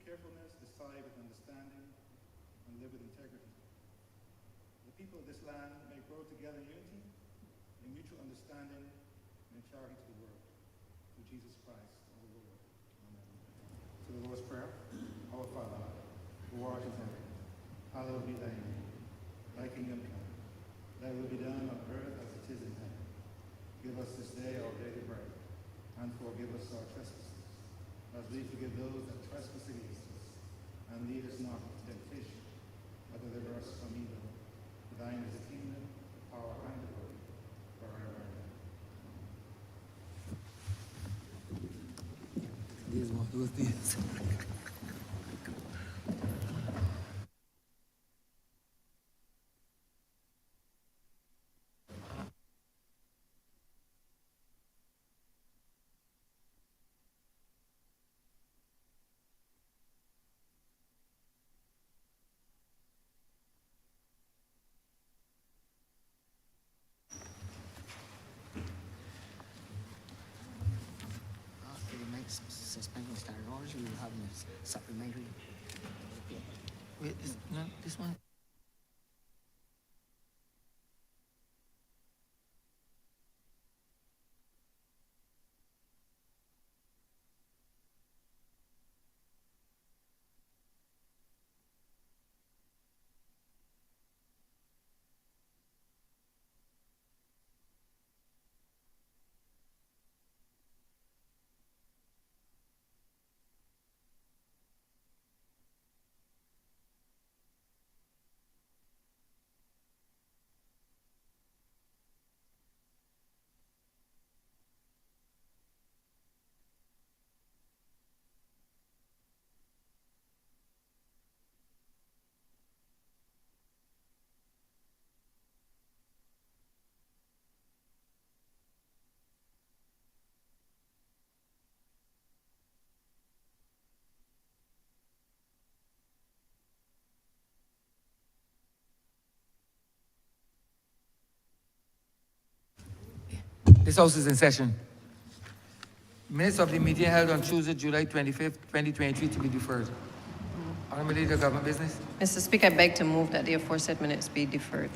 carefulness, decide with understanding, and live with integrity. The people of this land may grow together in unity, in mutual understanding, and in charity to the world. Through Jesus Christ, our Lord. Amen. To the Lord's Prayer. Our Father, who art in heaven, hallowed be thy name. Thy kingdom come. Thy will be done on earth as it is in heaven. Give us this day our daily bread, and forgive us our trespasses, as we forgive those that trespass against us. And lead us not into temptation, but deliver us from evil. For thine is the kingdom, the power, and the glory, forever and ever. These one, who's these? Suspending started orders, we will have a supplementary. Wait, this one? This House is in session. Minutes of the meeting held on Tuesday, July 25th, 2023 to be deferred. Honourable Leader of Government Business. Mr. Speaker, I beg to move that the aforesaid minutes be deferred.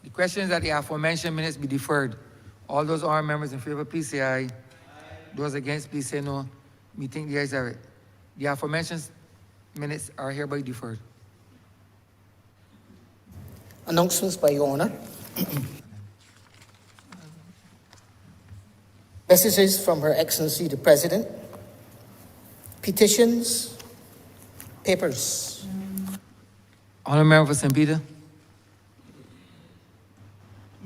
The question is that the aforementioned minutes be deferred. All those honourable members in favor, please say aye. Aye. Those against, please say no. Meeting the ayes have it. The aforementioned minutes are hereby deferred. Announcements by Your Honour. Messages from Her Excellency the President. Petitions. Papers. Honourable Member for St. Peter.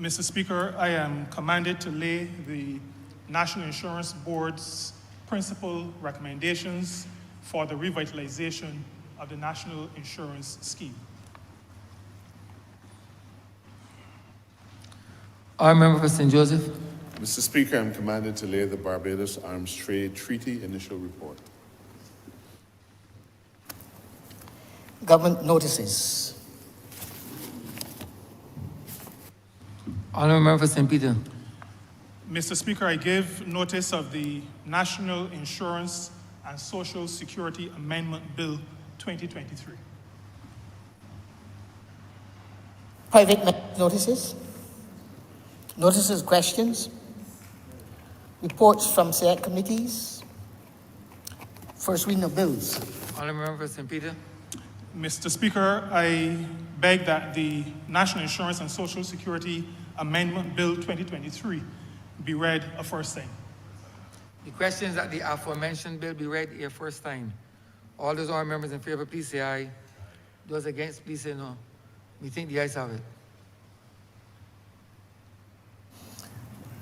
Mr. Speaker, I am commanded to lay the National Insurance Board's principal recommendations for the revitalization of the National Insurance Scheme. Honourable Member for St. Joseph. Mr. Speaker, I am commanded to lay the Barbados Arms Trade Treaty Initial Report. Government notices. Honourable Member for St. Peter. Mr. Speaker, I give notice of the National Insurance and Social Security Amendment Bill 2023. Private notices. Notices, questions. Reports from select committees. First reading of bills. Honourable Member for St. Peter. Mr. Speaker, I beg that the National Insurance and Social Security Amendment Bill 2023 be read a first time. The question is that the aforementioned bill be read a first time. All those honourable members in favor, please say aye. Those against, please say no. We think the ayes have it.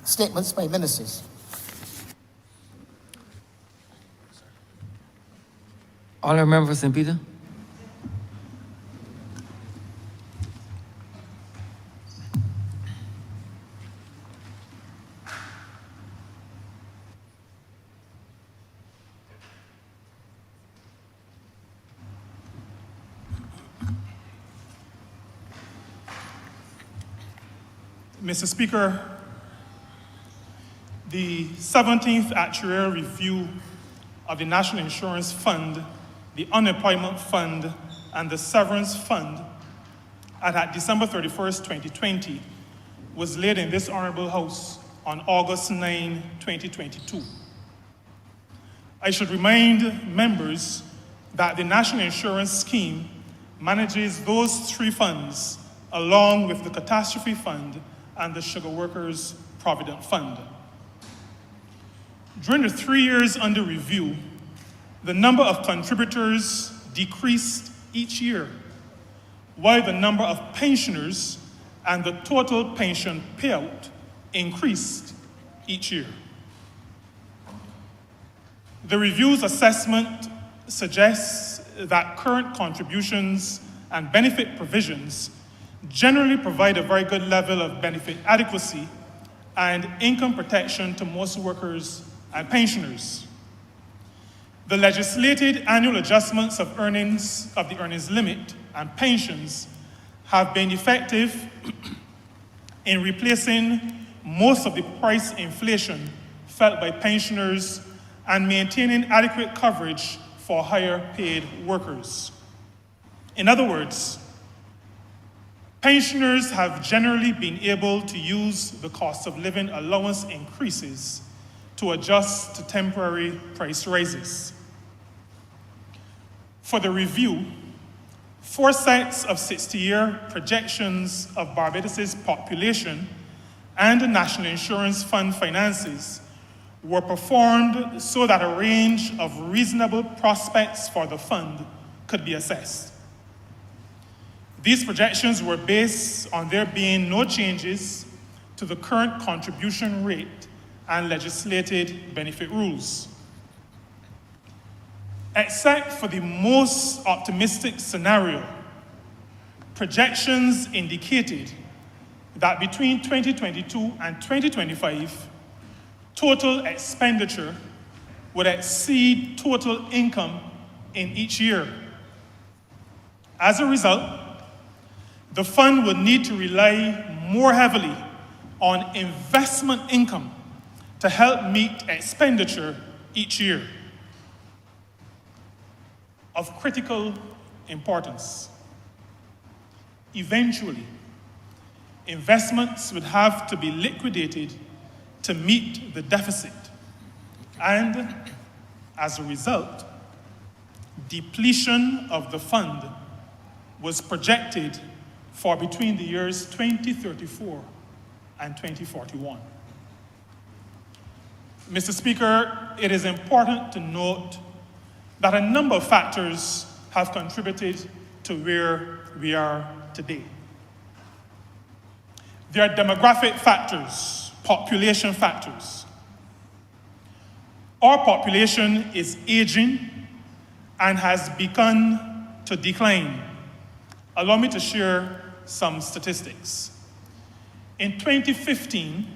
Statements by ministers. Honourable Member for St. Peter. Mr. Speaker, the 17th Actuarial Review of the National Insurance Fund the Unemployment Fund, and the Severance Fund, and at December 31st, 2020, was laid in this Honourable House on August 9, 2022. I should remind members that the National Insurance Scheme manages those three funds along with the Catastrophe Fund and the Sugar Workers Provident Fund. During the 3 years under review, the number of contributors decreased each year, while the number of pensioners and the total pension payout increased each year. The review's assessment suggests that current contributions and benefit provisions generally provide a very good level of benefit adequacy and income protection to most workers and pensioners. The legislated annual adjustments of the earnings limit and pensions have been effective in replacing most of the price inflation felt by pensioners and maintaining adequate coverage for higher paid workers. In other words, pensioners have generally been able to use the cost of living allowance increases to adjust to temporary price rises. For the review, 4 sets of 60-year projections of Barbados's population and the National Insurance Fund finances were performed so that a range of reasonable prospects for the fund could be assessed. These projections were based on there being no changes to the current contribution rate and legislated benefit rules. Except for the most optimistic scenario, projections indicated that between 2022 and 2025, total expenditure would exceed total income in each year. As a result, the fund would need to rely more heavily on investment income to help meet expenditure each year. Of critical importance, eventually, investments would have to be liquidated to meet the deficit, and as a result, depletion of the fund was projected for between the years 2034 and 2041. Mr. Speaker, it is important to note that a number of factors have contributed to where we are today. There are demographic factors, population factors. Our population is aging and has begun to decline. Allow me to share some statistics. In 2015,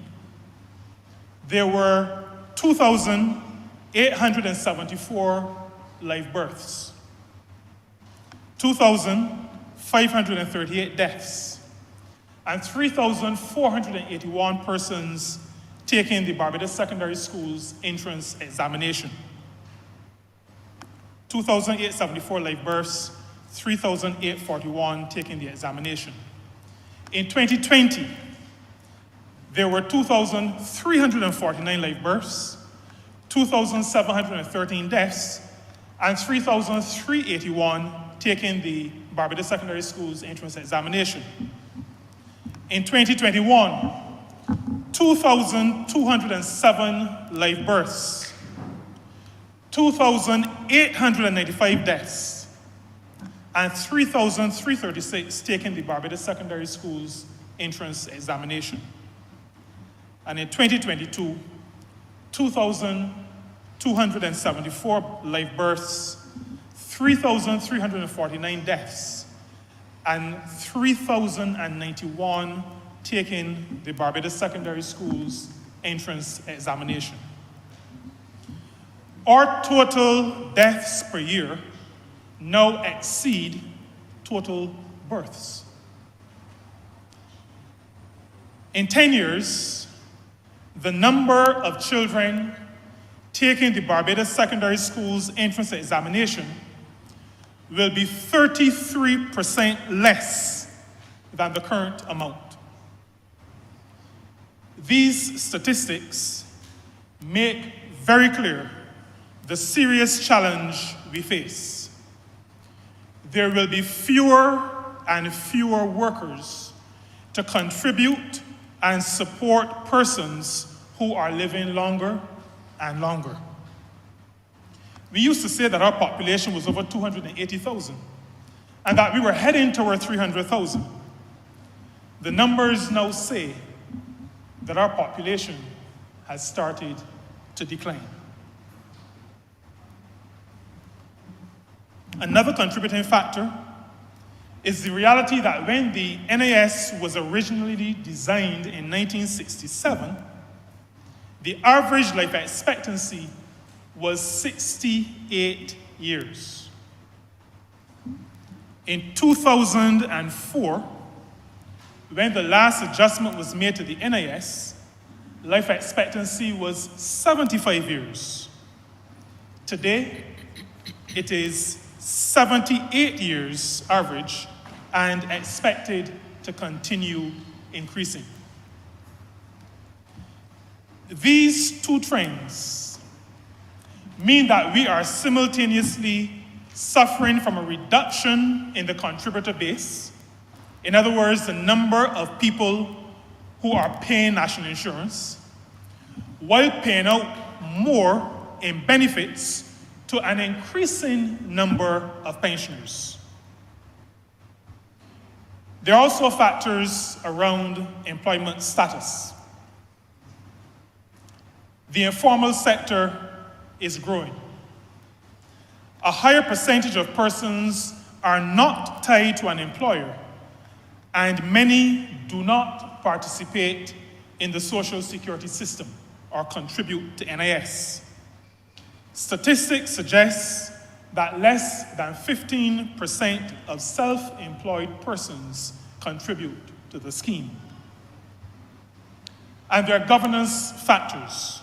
there were 2,874 live births, 2,538 deaths, and 3,481 persons taking the Barbados Secondary School's entrance examination. 2,874 live births, 3,841 taking the examination. In 2020, there were 2,349 live births, 2,713 deaths, and 3,381 taking the Barbados Secondary School's entrance examination. In 2021, 2,207 live births, 2,895 deaths, and 3,336 taking the Barbados Secondary School's entrance examination. And in 2022, 2,274 live births, 3,349 deaths, and 3,091 taking the Barbados Secondary School's entrance examination. Our total deaths per year now exceed total births. In 10 years, the number of children taking the Barbados Secondary School's entrance examination will be 33% less than the current amount. These statistics make very clear the serious challenge we face. There will be fewer and fewer workers to contribute and support persons who are living longer and longer. We used to say that our population was over 280,000 and that we were heading toward 300,000. The numbers now say that our population has started to decline. Another contributing factor is the reality that when the NIS was originally designed in 1967, the average life expectancy was 68 years. In 2004, when the last adjustment was made to the NIS, life expectancy was 75 years. Today, it is 78 years average and expected to continue increasing. These two trends mean that we are simultaneously suffering from a reduction in the contributor base. In other words, the number of people who are paying national insurance, while paying out more in benefits to an increasing number of pensioners. There are also factors around employment status. The informal sector is growing. A higher percentage of persons are not tied to an employer, and many do not participate in the social security system or contribute to NIS. Statistics suggest that less than 15% of self-employed persons contribute to the scheme. And there are governance factors.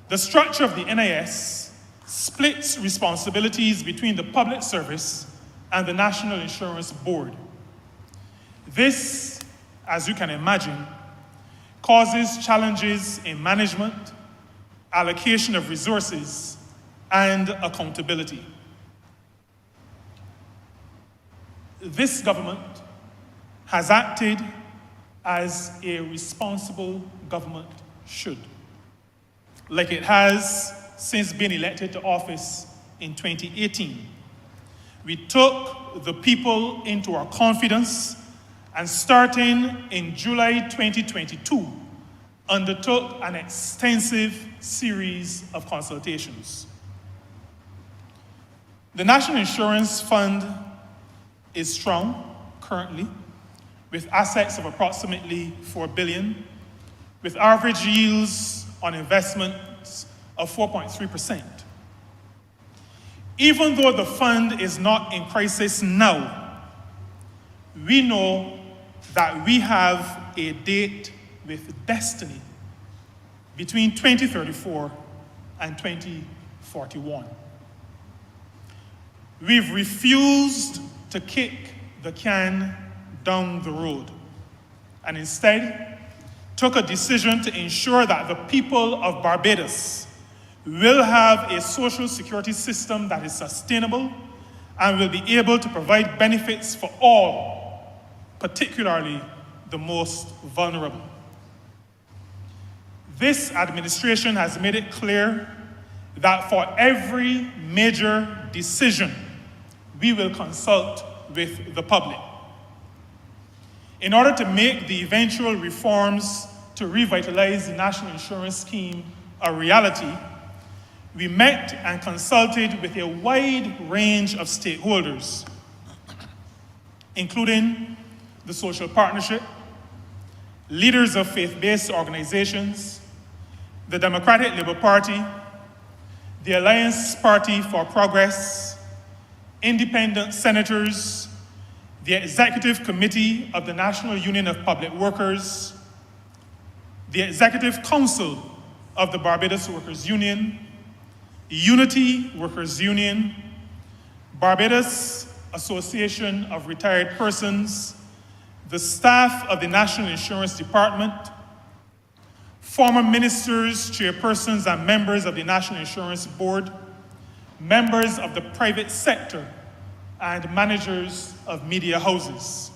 The structure of the NIS splits responsibilities between the public service and the National Insurance Board. This, as you can imagine, causes challenges in management, allocation of resources, and accountability. This government has acted as a responsible government should, like it has since being elected to office in 2018. We took the people into our confidence and starting in July 2022, undertook an extensive series of consultations. The National Insurance Fund is strong currently, with assets of approximately $4 billion, with average yields on investments of 4.3%. Even though the fund is not in crisis now, we know that we have a date with destiny between 2034 and 2041. We've refused to kick the can down the road and instead took a decision to ensure that the people of Barbados will have a social security system that is sustainable and will be able to provide benefits for all, particularly the most vulnerable. This administration has made it clear that for every major decision, we will consult with the public. In order to make the eventual reforms to revitalize the national insurance scheme a reality, we met and consulted with a wide range of stakeholders, including the social partnership, leaders of faith-based organizations, the Democratic Labour Party, the Alliance Party for Progress, independent senators, the Executive Committee of the National Union of Public Workers, the Executive Council of the Barbados Workers Union, Unity Workers Union, Barbados Association of Retired Persons, the staff of the National Insurance Department, former ministers, chairpersons, and members of the National Insurance Board, members of the private sector, and managers of media houses.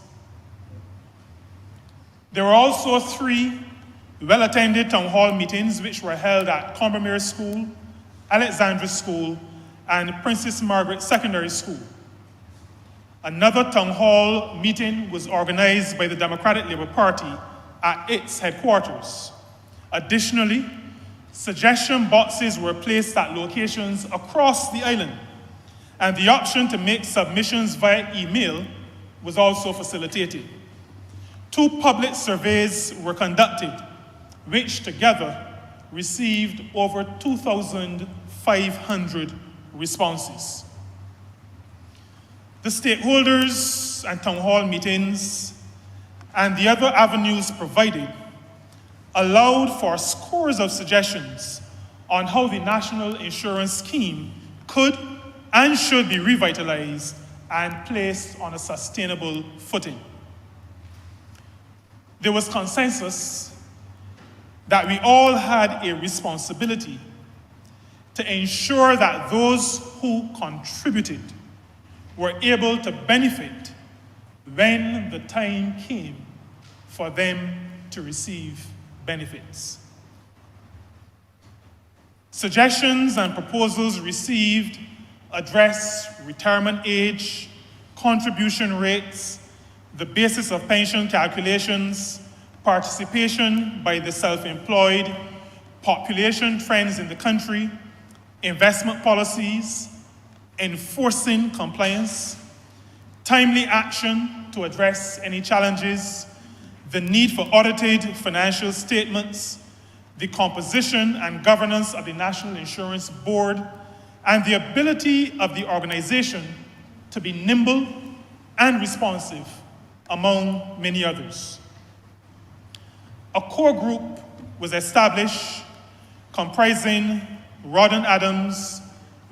There were also 3 well-attended town hall meetings which were held at Combermere School, Alexandra School, and Princess Margaret Secondary School. Another town hall meeting was organized by the Democratic Labour Party at its headquarters. Additionally, suggestion boxes were placed at locations across the island, and the option to make submissions via email was also facilitated. 2 public surveys were conducted, which together received over 2,500 responses. The stakeholders and town hall meetings and the other avenues provided allowed for scores of suggestions on how the national insurance scheme could and should be revitalized and placed on a sustainable footing. There was consensus that we all had a responsibility to ensure that those who contributed were able to benefit when the time came for them to receive benefits. Suggestions and proposals received address retirement age, contribution rates, the basis of pension calculations, participation by the self-employed, population trends in the country, investment policies, enforcing compliance, timely action to address any challenges, the need for audited financial statements, the composition and governance of the National Insurance Board, and the ability of the organization to be nimble and responsive, among many others. A core group was established comprising Rawdon Adams,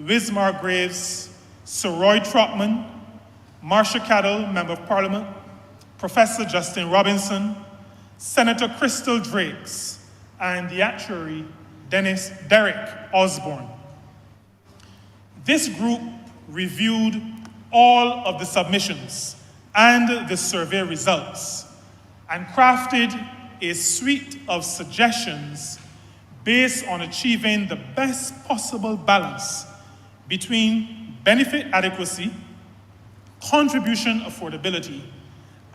Wismar Graves, Sir Roy Trotman, Marsha Cadell, Member of Parliament, Professor Justin Robinson, Senator Crystal Drakes, and the actuary Derek Osborne. This group reviewed all of the submissions and the survey results and crafted a suite of suggestions based on achieving the best possible balance between benefit adequacy, contribution affordability,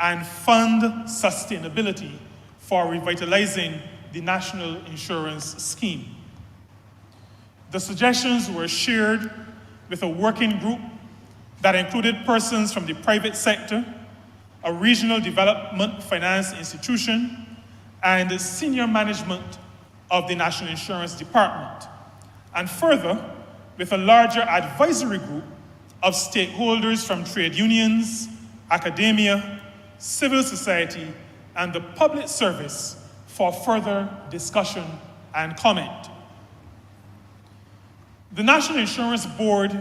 and fund sustainability for revitalizing the national insurance scheme. The suggestions were shared with a working group that included persons from the private sector, a regional development finance institution, and senior management of the National Insurance Department, and further, with a larger advisory group of stakeholders from trade unions, academia, civil society, and the public service for further discussion and comment. The National Insurance Board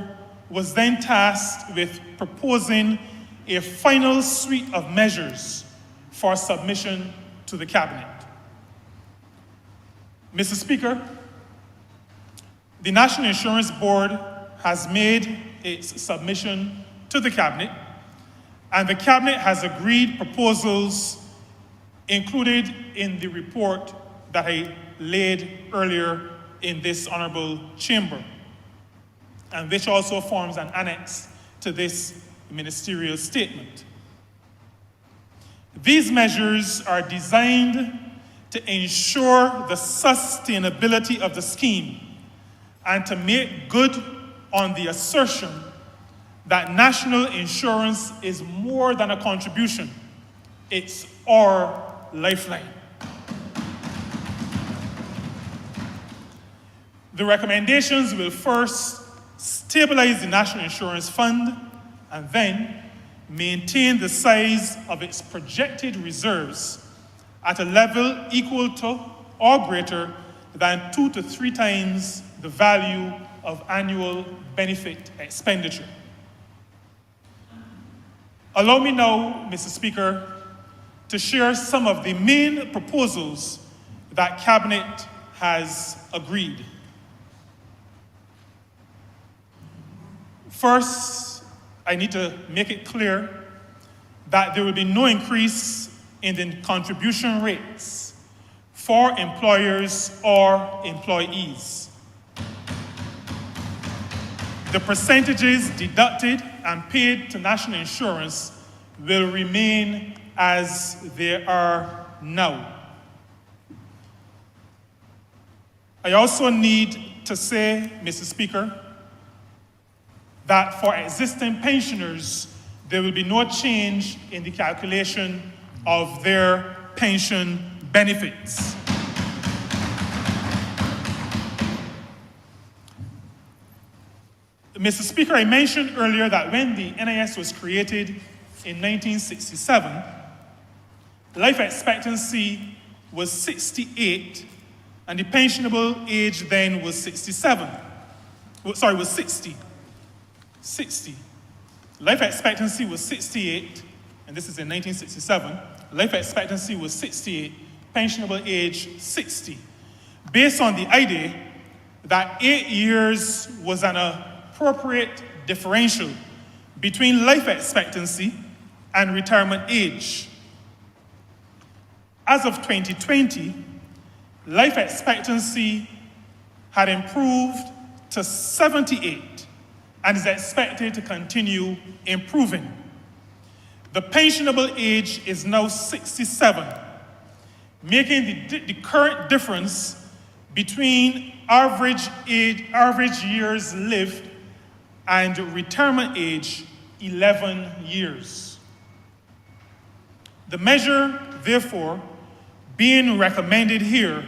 was then tasked with proposing a final suite of measures for submission to the Cabinet. Mr. Speaker, the National Insurance Board has made its submission to the Cabinet, and the Cabinet has agreed proposals included in the report that I laid earlier in this honorable chamber, and which also forms an annex to this ministerial statement. These measures are designed to ensure the sustainability of the scheme and to make good on the assertion that national insurance is more than a contribution, it's our lifeline. The recommendations will first stabilize the National Insurance Fund and then maintain the size of its projected reserves at a level equal to or greater than 2 to 3 times the value of annual benefit expenditure. Allow me now, Mr. Speaker, to share some of the main proposals that Cabinet has agreed. First, I need to make it clear that there will be no increase in the contribution rates for employers or employees. The percentages deducted and paid to national insurance will remain as they are now. I also need to say, Mr. Speaker, that for existing pensioners, there will be no change in the calculation of their pension benefits. Mr. Speaker, I mentioned earlier that when the NIS was created in 1967, life expectancy was 68, and the pensionable age then was 67. Was 60. 60. Life expectancy was 68, and this is in 1967. Life expectancy was 68, pensionable age 60, based on the idea that 8 years was an appropriate differential between life expectancy and retirement age. As of 2020, life expectancy had improved to 78 and is expected to continue improving. The pensionable age is now 67, making the current difference between average years lived and retirement age 11 years. The measure, therefore, being recommended here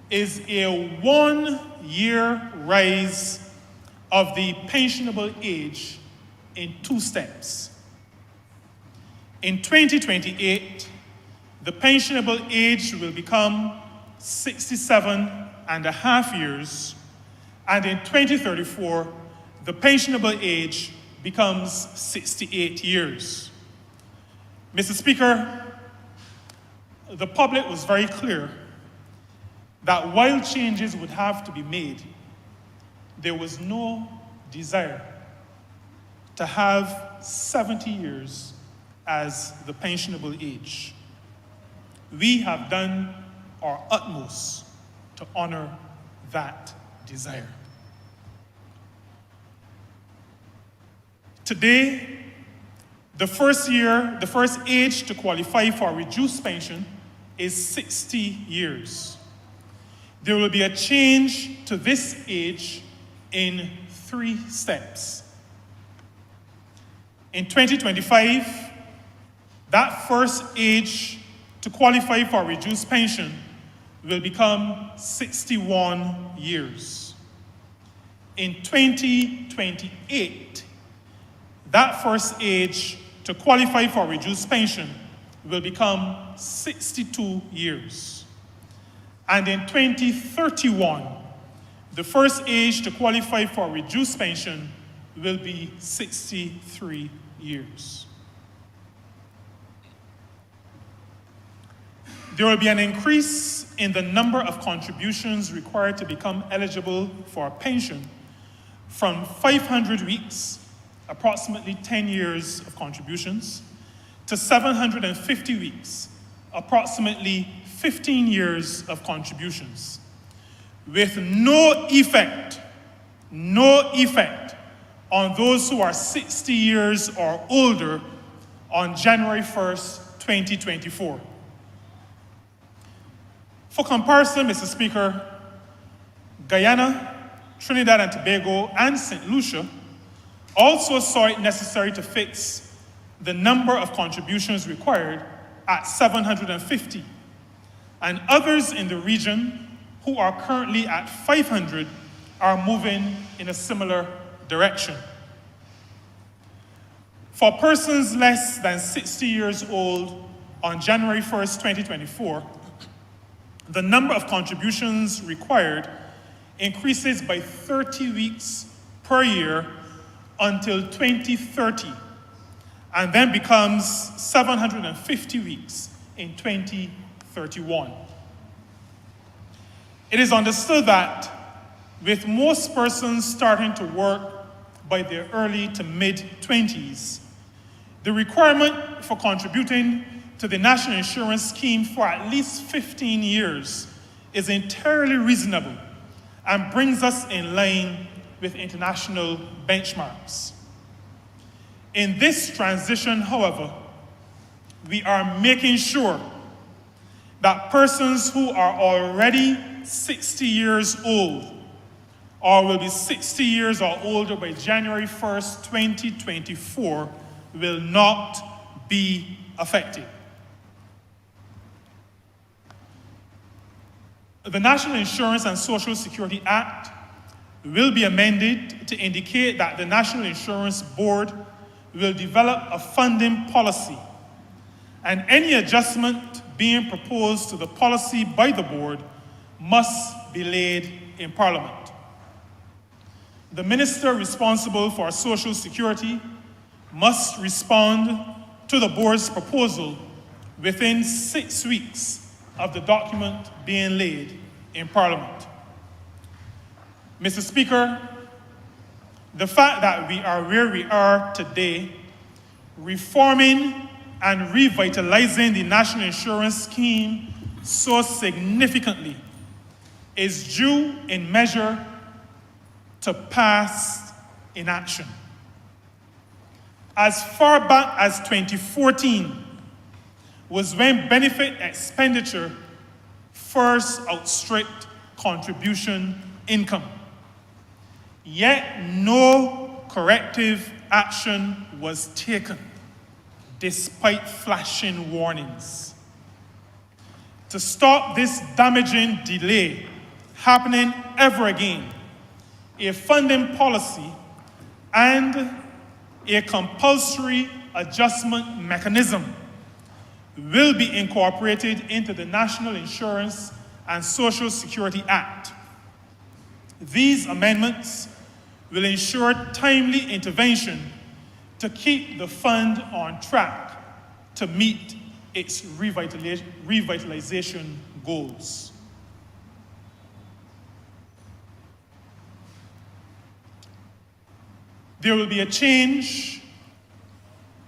is a 1-year rise of the pensionable age in 2 steps. In 2028, the pensionable age will become 67.5 years, and in 2034, the pensionable age becomes 68 years. Mr. Speaker, the public was very clear that while changes would have to be made, there was no desire to have 70 years as the pensionable age. We have done our utmost to honor that desire. Today, the first age to qualify for a reduced pension is 60 years. There will be a change to this age in 3 steps. In 2025, that first age to qualify for a reduced pension will become 61 years. In 2028, that first age to qualify for a reduced pension will become 62 years. And in 2031, the first age to qualify for a reduced pension will be 63 years. There will be an increase in the number of contributions required to become eligible for a pension from 500 weeks, approximately 10 years of contributions, to 750 weeks, approximately 15 years of contributions, with no effect on those who are 60 years or older on January 1st, 2024. For comparison, Mr. Speaker, Guyana, Trinidad and Tobago, and St. Lucia also saw it necessary to fix the number of contributions required at 750, and others in the region who are currently at 500 are moving in a similar direction. For persons less than 60 years old on January 1st, 2024, the number of contributions required increases by 30 weeks per year until 2030, and then becomes 750 weeks in 2031. It is understood that with most persons starting to work by their early to mid-20s, the requirement for contributing to the National Insurance Scheme for at least 15 years is entirely reasonable and brings us in line with international benchmarks. In this transition, however, we are making sure that persons who are already 60 years old or will be 60 years or older by January 1st, 2024 will not be affected. The National Insurance and Social Security Act will be amended to indicate that the National Insurance Board will develop a funding policy, and any adjustment being proposed to the policy by the board must be laid in Parliament. The minister responsible for Social Security must respond to the board's proposal within 6 weeks of the document being laid in Parliament. Mr. Speaker, the fact that we are where we are today, reforming and revitalizing the National Insurance Scheme so significantly, is due in measure to past inaction. As far back as 2014 was when benefit expenditure first outstripped contribution income. Yet no corrective action was taken, despite flashing warnings. To stop this damaging delay happening ever again, a funding policy and a compulsory adjustment mechanism will be incorporated into the National Insurance and Social Security Act. These amendments will ensure timely intervention to keep the fund on track to meet its revitalization goals. There will be a change,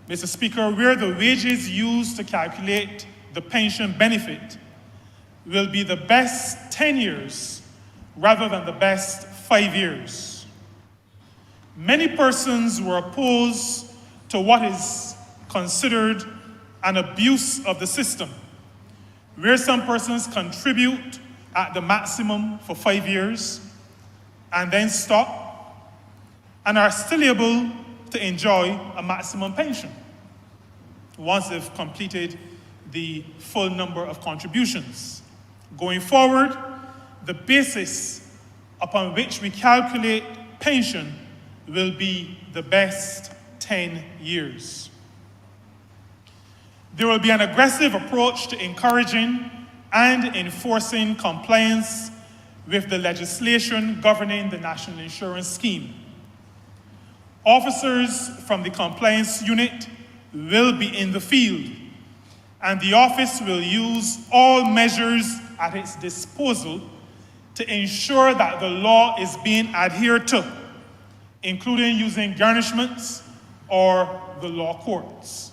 Mr. Speaker, where the wages used to calculate the pension benefit will be the best 10 years rather than the best 5 years. Many persons were opposed to what is considered an abuse of the system, where some persons contribute at the maximum for 5 years and then stop and are still able to enjoy a maximum pension once they've completed the full number of contributions. Going forward, the basis upon which we calculate pension will be the best 10 years. There will be an aggressive approach to encouraging and enforcing compliance with the legislation governing the National Insurance Scheme. Officers from the compliance unit will be in the field, and the office will use all measures at its disposal to ensure that the law is being adhered to, including using garnishments or the law courts.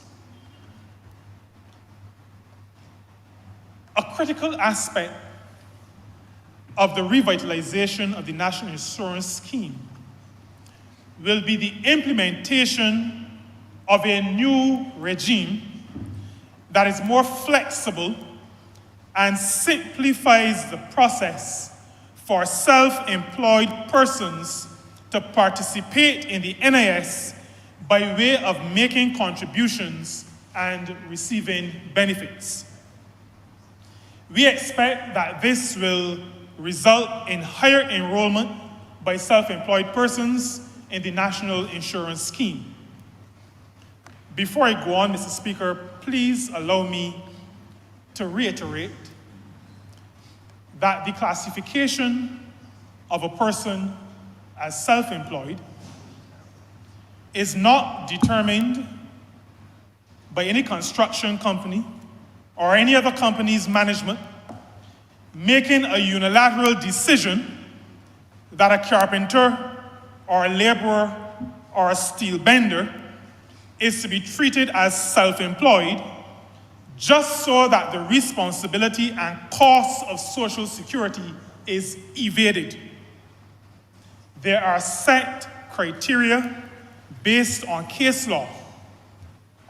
A critical aspect of the revitalization of the National Insurance Scheme will be the implementation of a new regime that is more flexible and simplifies the process for self-employed persons to participate in the NIS by way of making contributions and receiving benefits. We expect that this will result in higher enrollment by self-employed persons in the National Insurance Scheme. Before I go on, Mr. Speaker, please allow me to reiterate that the classification of a person as self-employed is not determined by any construction company or any other company's management making a unilateral decision that a carpenter or a laborer or a steel bender is to be treated as self-employed just so that the responsibility and cost of Social Security is evaded. There are set criteria based on case law,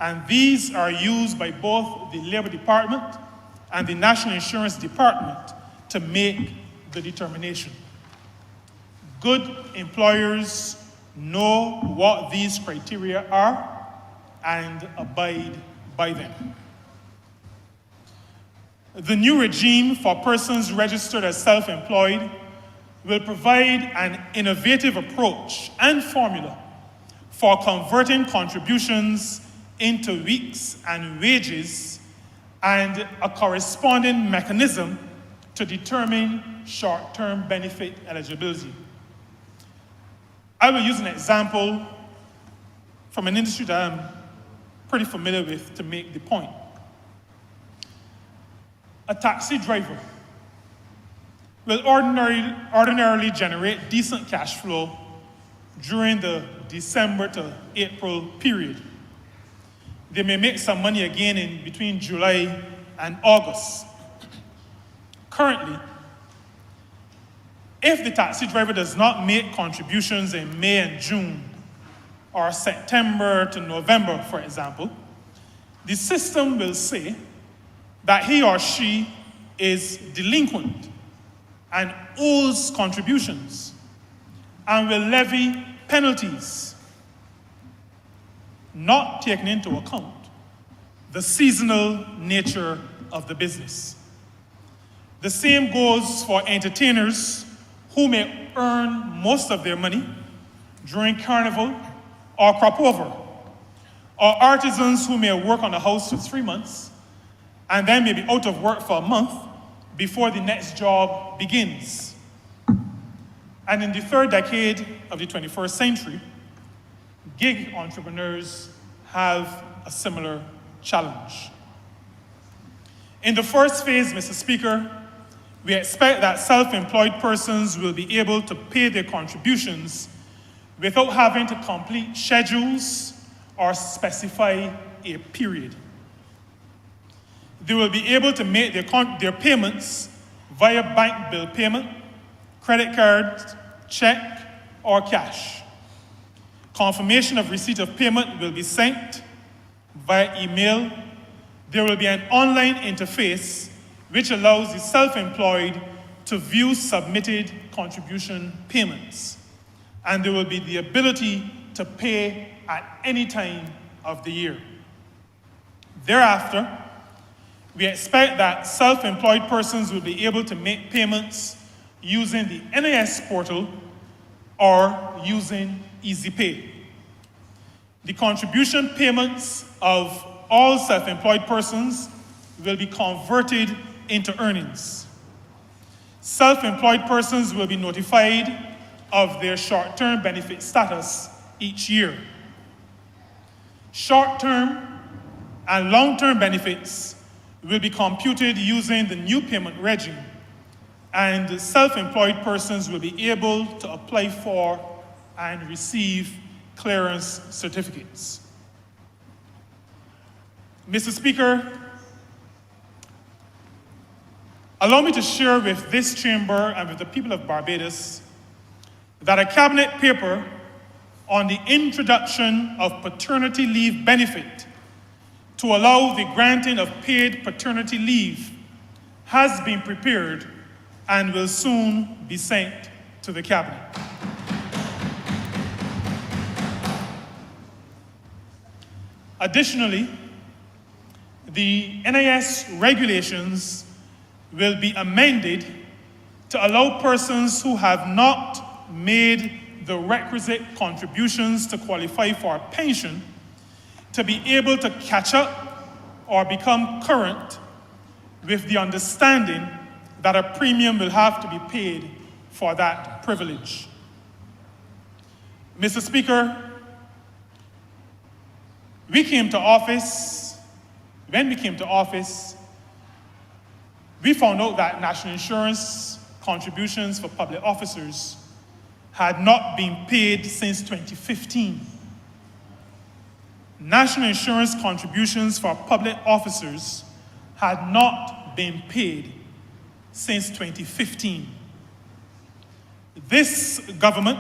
and these are used by both the Labor Department and the National Insurance Department to make the determination. Good employers know what these criteria are and abide by them. The new regime for persons registered as self-employed will provide an innovative approach and formula for converting contributions into weeks and wages and a corresponding mechanism to determine short-term benefit eligibility. I will use an example from an industry that I'm pretty familiar with to make the point. A taxi driver will ordinarily generate decent cash flow during the December to April period. They may make some money again in between July and August. Currently, if the taxi driver does not make contributions in May and June, or September to November, for example, the system will say that he or she is delinquent and owes contributions and will levy penalties, not taking into account the seasonal nature of the business. The same goes for entertainers who may earn most of their money during Carnival or crop over, or artisans who may work on a house for 3 months and then may be out of work for a month before the next job begins. And in the third decade of the 21st century, gig entrepreneurs have a similar challenge. In the first phase, Mr. Speaker, we expect that self-employed persons will be able to pay their contributions without having to complete schedules or specify a period. They will be able to make their payments via bank bill payment, credit card, check, or cash. Confirmation of receipt of payment will be sent via email. There will be an online interface which allows the self-employed to view submitted contribution payments. And there will be the ability to pay at any time of the year. Thereafter, we expect that self-employed persons will be able to make payments using the NIS portal or using EasyPay. The contribution payments of all self-employed persons will be converted into earnings. Self-employed persons will be notified of their short-term benefit status each year. Short-term and long-term benefits will be computed using the new payment regime, and self-employed persons will be able to apply for and receive clearance certificates. Mr. Speaker, allow me to share with this chamber and with the people of Barbados that a cabinet paper on the introduction of paternity leave benefit to allow the granting of paid paternity leave has been prepared and will soon be sent to the cabinet. Additionally, the NIS regulations will be amended to allow persons who have not made the requisite contributions to qualify for a pension to be able to catch up or become current with the understanding that a premium will have to be paid for that privilege. Mr. Speaker, we came to office When we came to office, we found out that national insurance contributions for public officers had not been paid since 2015. National insurance contributions for public officers had not been paid since 2015. This government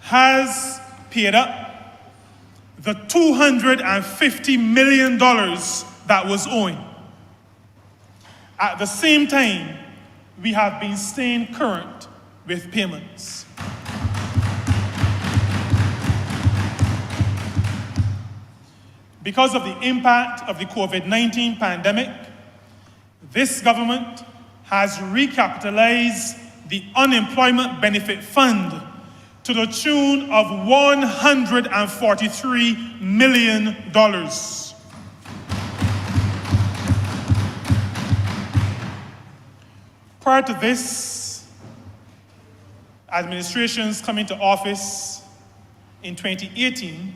has paid up the $250 million that was owing. At the same time, we have been staying current with payments. Because of the impact of the COVID-19 pandemic, this government has recapitalized the Unemployment Benefit Fund to the tune of $143 million. Prior to this administration's coming to office in 2018,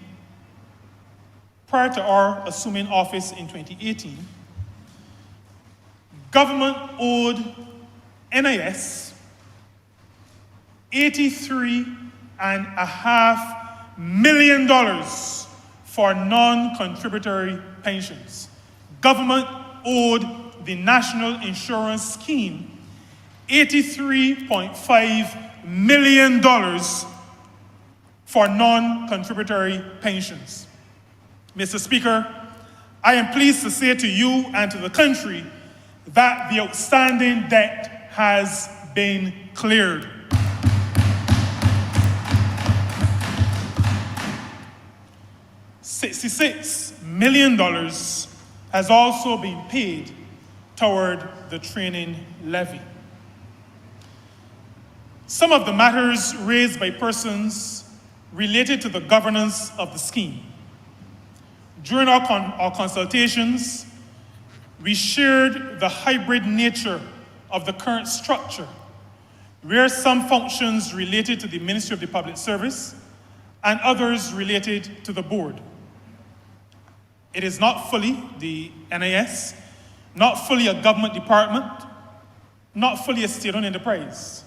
prior to our assuming office in 2018, government owed NIS $83.5 million for non-contributory pensions. Government owed the National Insurance Scheme $83.5 million for non-contributory pensions. Mr. Speaker, I am pleased to say to you and to the country that the outstanding debt has been cleared. $66 million has also been paid toward the training levy. Some of the matters raised by persons related to the governance of the scheme. During our consultations, we shared the hybrid nature of the current structure, where some functions related to the Ministry of the Public Service and others related to the board. It is not fully the NIS, not fully a government department, not fully a state-owned enterprise.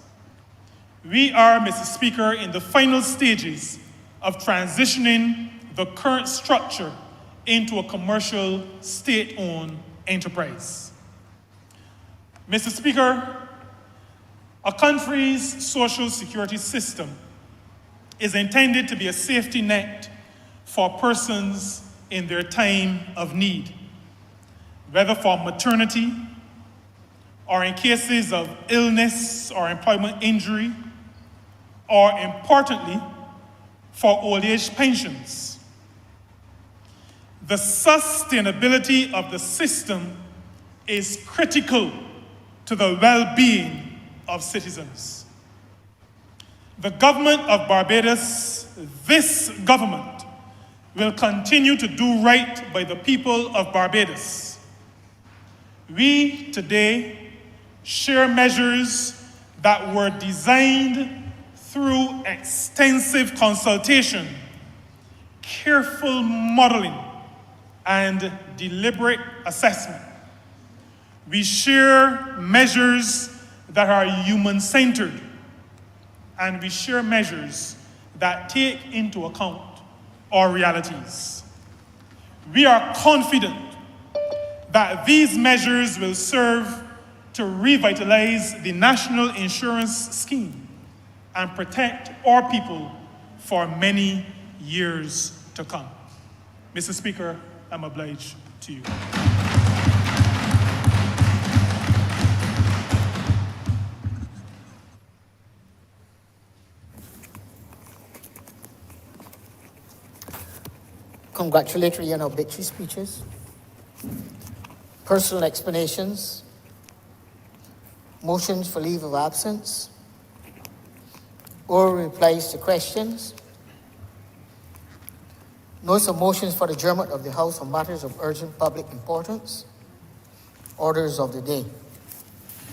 We are, Mr. Speaker, in the final stages of transitioning the current structure into a commercial state-owned enterprise. Mr. Speaker, a country's social security system is intended to be a safety net for persons in their time of need, whether for maternity or in cases of illness or employment injury, or importantly, for old age pensions. The sustainability of the system is critical to the well-being of citizens. The government of Barbados, this government, will continue to do right by the people of Barbados. We today share measures that were designed through extensive consultation, careful modeling, and deliberate assessment. We share measures that are human-centered, and we share measures that take into account our realities. We are confident that these measures will serve to revitalize the national insurance scheme and protect our people for many years to come. Mr. Speaker, I'm obliged to you. Congratulatory and obituary speeches, personal explanations, motions for leave of absence, oral replies to questions, notice of motions for adjournment of the House on matters of urgent public importance, orders of the day.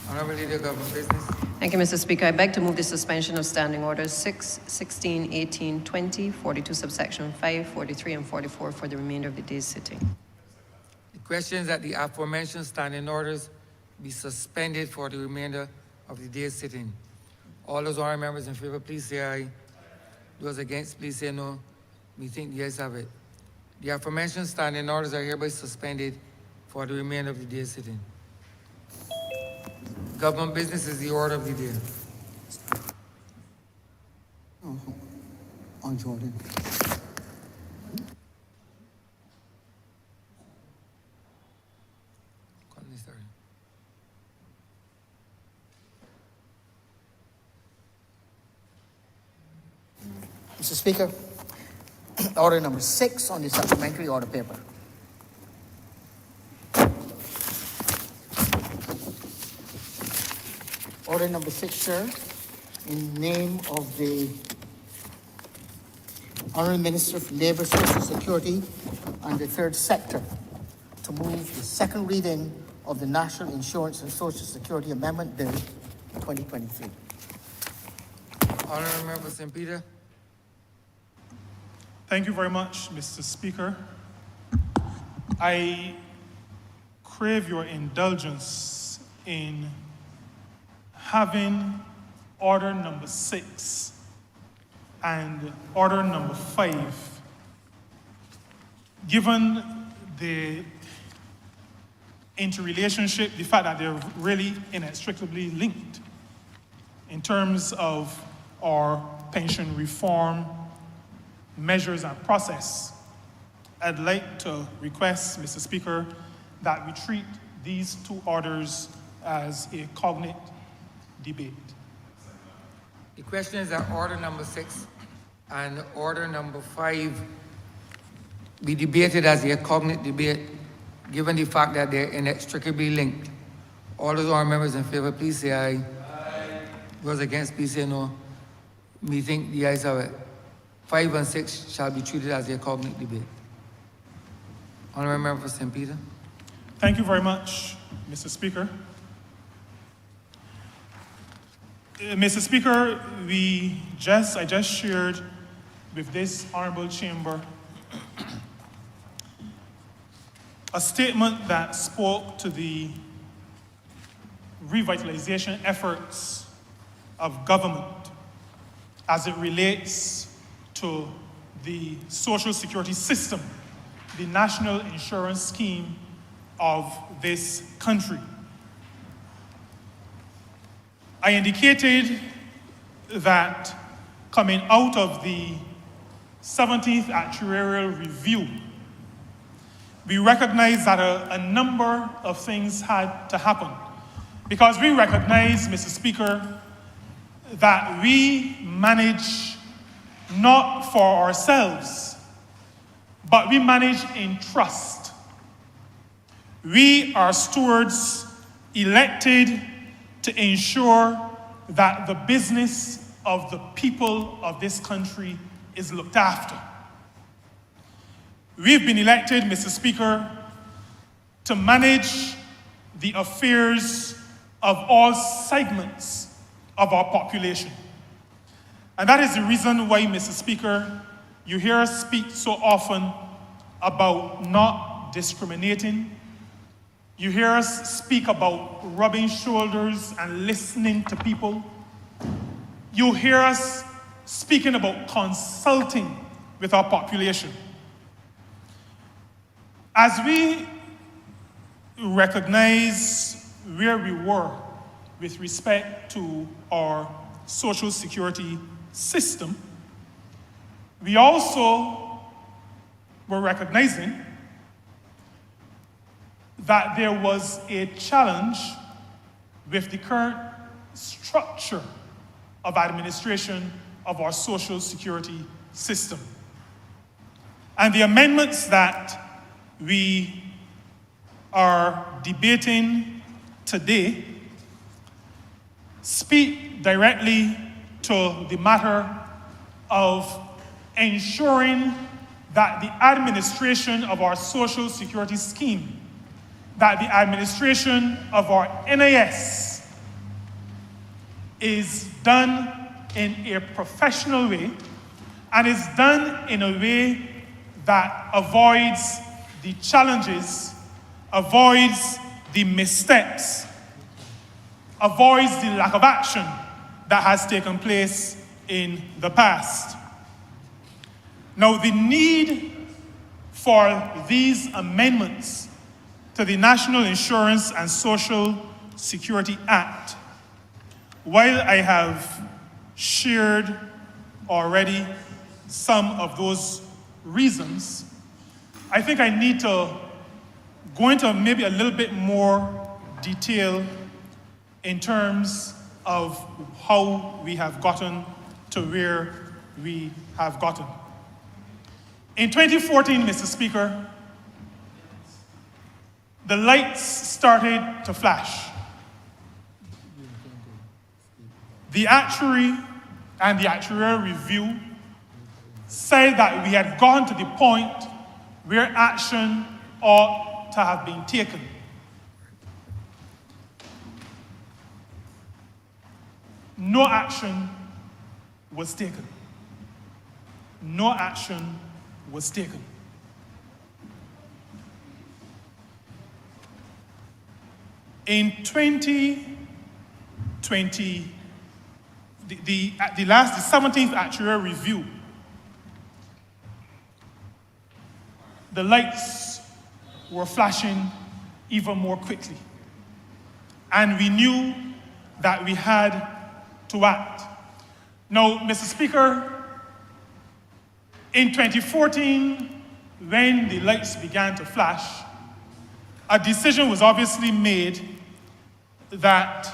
Honourable Leader, Government Business. Thank you, Mr. Speaker. I beg to move the suspension of standing orders 6, 16, 18, 20, 42 subsection 5, 43, and 44 for the remainder of the day's sitting. Questions that the aforementioned standing orders be suspended for the remainder of the day's sitting. All those honorable members in favor, please say aye. Those against, please say no. We think the ayes have it. The aforementioned standing orders are hereby suspended for the remainder of the day's sitting. Government business is the order of the day. On Jordan. Mr. Speaker, order number 6 on the supplementary order paper. Order number 6, sir, in name of the Honourable Minister for Labour, Social Security and the Third Sector, to move the second reading of the National Insurance and Social Security Amendment Bill 2023. Honourable Member St. Peter. Thank you very much, Mr. Speaker. I crave your indulgence in having order number 6 and order number 5, given the interrelationship, the fact that they're really inextricably linked in terms of our pension reform measures and process. I'd like to request, Mr. Speaker, that we treat these two orders as a cognate debate. The question is that order number 6 and order number 5 be debated as a cognate debate, given the fact that they're inextricably linked. All those honourable members in favour, please say aye. Aye. Those against, please say no. Me think the ayes have it. 5 and 6 shall be treated as a cognate debate. Honourable Member for St. Peter. Thank you very much, Mr. Speaker. Mr. Speaker, I just shared with this honourable chamber a statement that spoke to the revitalization efforts of government as it relates to the social security system, the national insurance scheme of this country. I indicated that coming out of the 17th actuarial review, we recognized that a number of things had to happen, because we recognize, Mr. Speaker, that we manage not for ourselves, but we manage in trust. We are stewards elected to ensure that the business of the people of this country is looked after. We've been elected, Mr. Speaker, to manage the affairs of all segments of our population. And that is the reason why, Mr. Speaker, you hear us speak so often about not discriminating. You hear us speak about rubbing shoulders and listening to people. You hear us speaking about consulting with our population. As we recognize where we were with respect to our social security system, we also were recognizing that there was a challenge with the current structure of administration of our social security system. And the amendments that we are debating today speak directly to the matter of ensuring that the administration of our social security scheme, that the administration of our NIS is done in a professional way and is done in a way that avoids the challenges avoids the missteps, avoids the lack of action that has taken place in the past. Now, the need for these amendments to the National Insurance and Social Security Act, while I have shared already some of those reasons, I think I need to go into maybe a little bit more detail in terms of how we have gotten to where we have gotten. In 2014, Mr. Speaker, the lights started to flash. The actuary and the actuarial review said that we had gone to the point where action ought to have been taken. No action was taken. No action was taken. In 2020, the 17th actuarial review, the lights were flashing even more quickly. And we knew that we had to act. Now, Mr. Speaker, in 2014, when the lights began to flash, a decision was obviously made that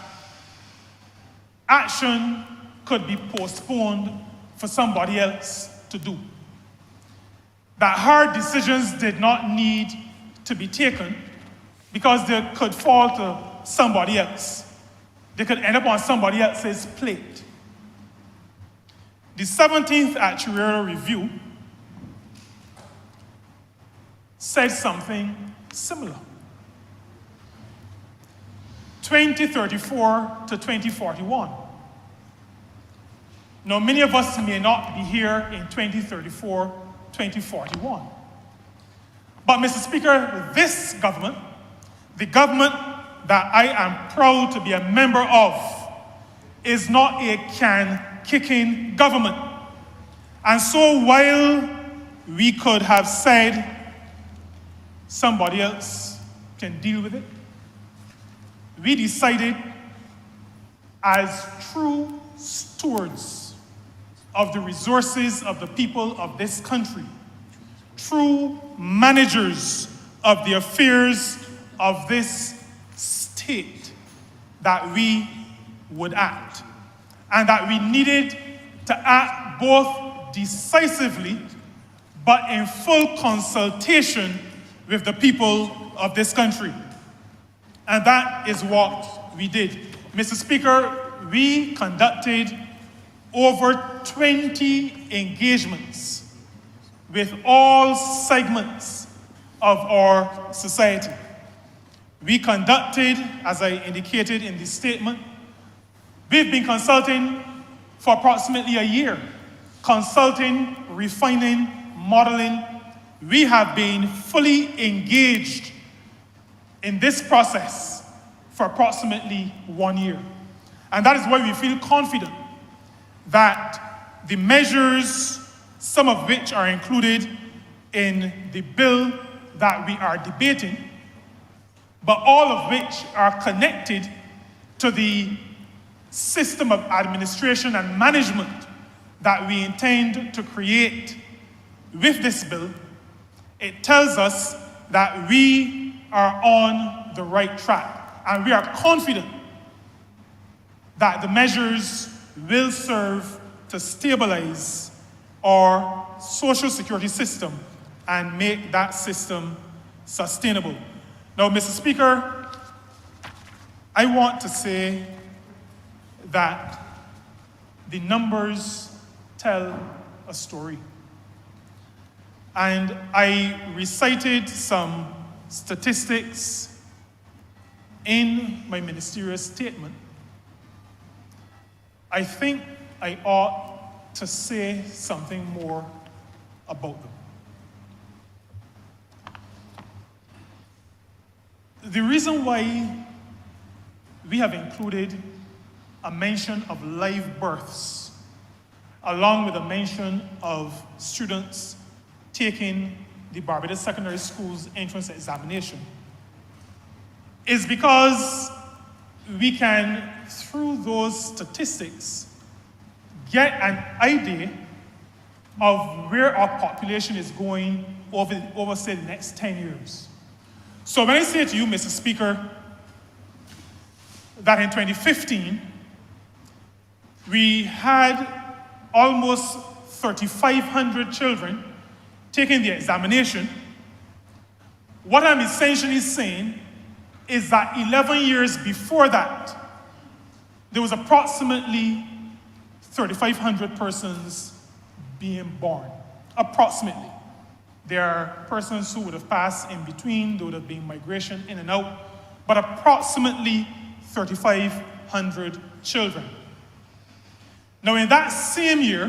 action could be postponed for somebody else to do. That hard decisions did not need to be taken because they could fall to somebody else. They could end up on somebody else's plate. The 17th actuarial review said something similar. 2034 to 2041. Now, many of us may not be here in 2034, 2041. But, Mr. Speaker, this government, the government that I am proud to be a member of, is not a can-kicking government. And so while we could have said somebody else can deal with it, we decided as true stewards of the resources of the people of this country, true managers of the affairs of this state, that we would act. And that we needed to act both decisively but in full consultation with the people of this country. And that is what we did. Mr. Speaker, we conducted over 20 engagements with all segments of our society. We conducted, as I indicated in the statement, we've been consulting for approximately a year, consulting, refining, modeling. We have been fully engaged in this process for approximately 1 year. And that is why we feel confident that the measures, some of which are included in the bill that we are debating, but all of which are connected to the system of administration and management that we intend to create with this bill, it tells us that we are on the right track. And we are confident that the measures will serve to stabilize our social security system and make that system sustainable. Now, Mr. Speaker, I want to say that the numbers tell a story. And I recited some statistics in my ministerial statement. I think I ought to say something more about them. The reason why we have included a mention of live births along with a mention of students taking the Barbados Secondary School's entrance examination is because we can, through those statistics, get an idea of where our population is going over say, the next 10 years. So when I say to you, Mr. Speaker, that in 2015, we had almost 3,500 children taking the examination, what I'm essentially saying is that 11 years before that, there was approximately 3,500 persons being born, approximately. There are persons who would have passed in between, there would have been migration in and out, but approximately 3,500 children. Now in that same year,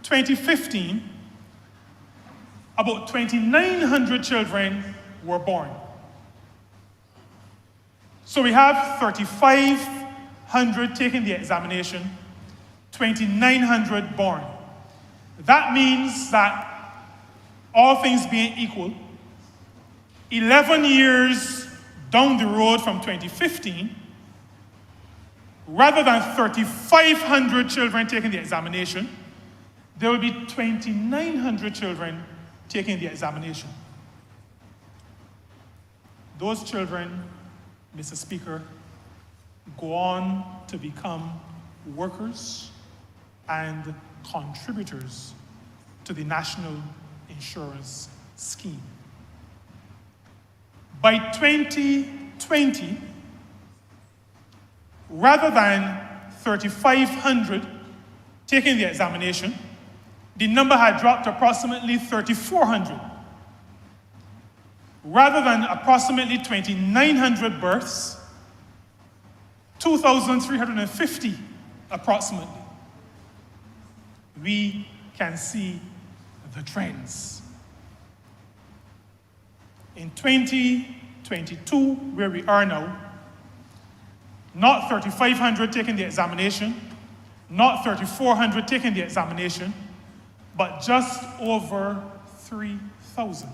2015, about 2,900 children were born. So we have 3,500 taking the examination, 2,900 born. That means that all things being equal, 11 years down the road from 2015, rather than 3,500 children taking the examination, there will be 2,900 children taking the examination. Those children, Mr. Speaker, go on to become workers and contributors to the National Insurance Scheme. By 2020, rather than 3,500 taking the examination, the number had dropped to approximately 3,400. Rather than approximately 2,900 births, 2,350 approximately. We can see the trends. In 2022, where we are now, not 3,500 taking the examination, not 3,400 taking the examination, but just over 3,000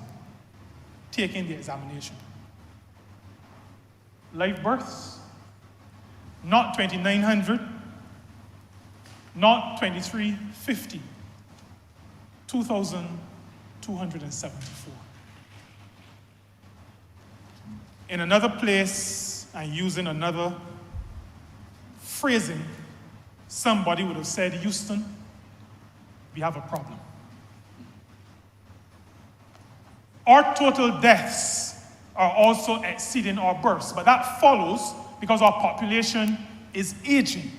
taking the examination. Live births, not 2,900, not 2,350, 2,274. In another place, and using another phrasing, somebody would have said, Houston, we have a problem. Our total deaths are also exceeding our births, but that follows because our population is aging.